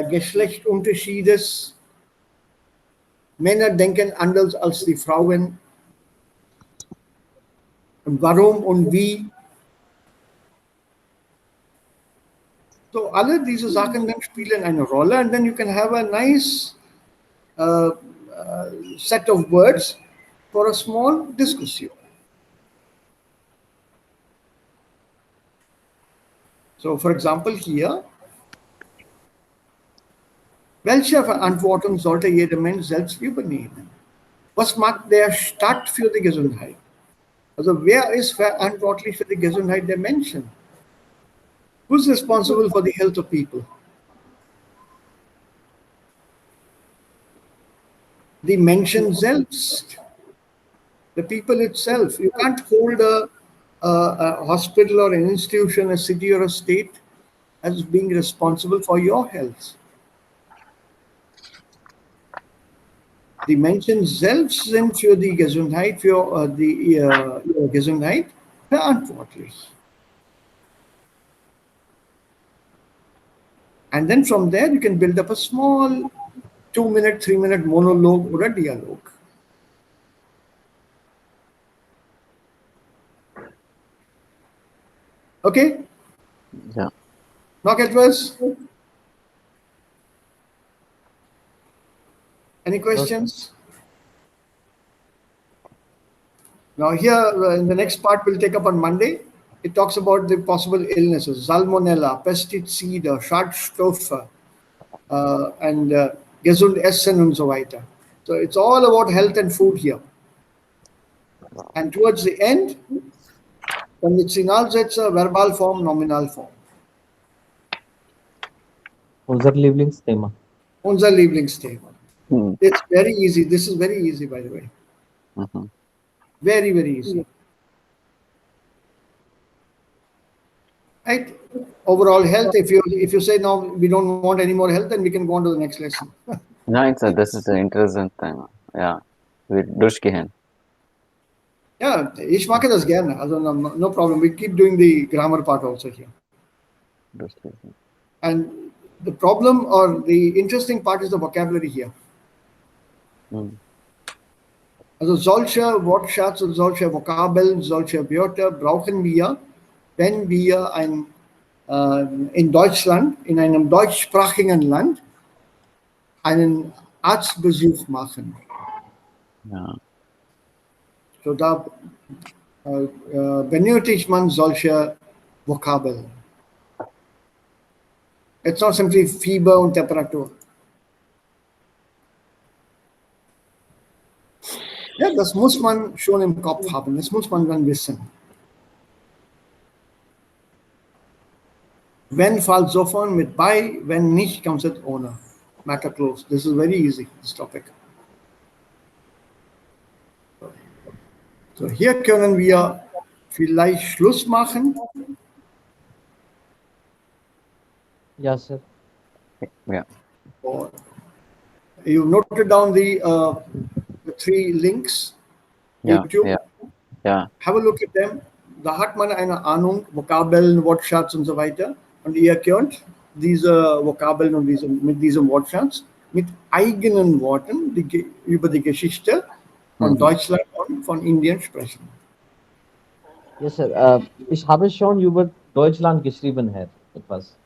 Geschlechtunterschiedes. Männer denken anders als die Frauen. Und warum und wie. So alle diese Sachen dann spielen eine Rolle, and then you can have a nice set of words for a small discussion. So for example here, welche Verantwortung sollte jeder Mensch selbst übernehmen? Was macht der Staat für die Gesundheit? Also wer ist verantwortlich für die Gesundheit der Menschen? Who's responsible for the health of people? Die Menschen selbst. The people itself. You can't hold a hospital or an institution, a city or a state as being responsible for your health. Die Menschen selbst sind für die Gesundheit, für die ihre Gesundheit Verantwortlich. And then from there, you can build up a small 2-minute, 3-minute monologue or a dialogue. Okay? Yeah. Noch etwas? Any questions? Now here, in the next part we'll take up on Monday, it talks about the possible illnesses, Salmonella, Pestizide, Schadstoffe, and gesund essen und so weiter. So it's all about health and food here. And towards the end, Konditionalsätze, Verbalform, Nominalform. Unser Lieblingsthema. Unser Lieblingsthema. Hmm. It's very easy. This is very easy, by the way. Mhm. Very, very easy. Right? Overall health. If you say no, we don't want any more health, then we can go on to the next lesson. Ja, das ist ein interessantes Thema. Ja, wir durchgehen. Yeah, ich mag das gerne. Also no problem. We keep doing the grammar part also here. Durchgehen. And the problem or the interesting part is the vocabulary here. Hm. Also solche Wortschatz und solche Vokabeln, solche Wörter brauchen wir, wenn wir in Deutschland, in einem deutschsprachigen Land, einen Arztbesuch machen. Ja. So da benötigt man solche Vokabeln. It's not simply Fieber und Temperatur. Ja, das muss man schon im Kopf haben, das muss man dann wissen. Wenn fällt sofort mit bei, wenn nicht, comes it ohne. Matter closed. This is very easy, this topic. So, hier können wir vielleicht Schluss machen. Yeah, sir. Ja. Or you noted down the 3 links, Ja. YouTube. Ja. Ja. Have a look at them. Da hat man eine Ahnung, Vokabeln, Wortschatz und so weiter. Und ihr könnt diese Vokabeln und mit diesem Wortschatz mit eigenen Worten über die Geschichte von Deutschland und von Indien sprechen. Yes, sir. Ich habe schon über Deutschland geschrieben, Herr. Etwas.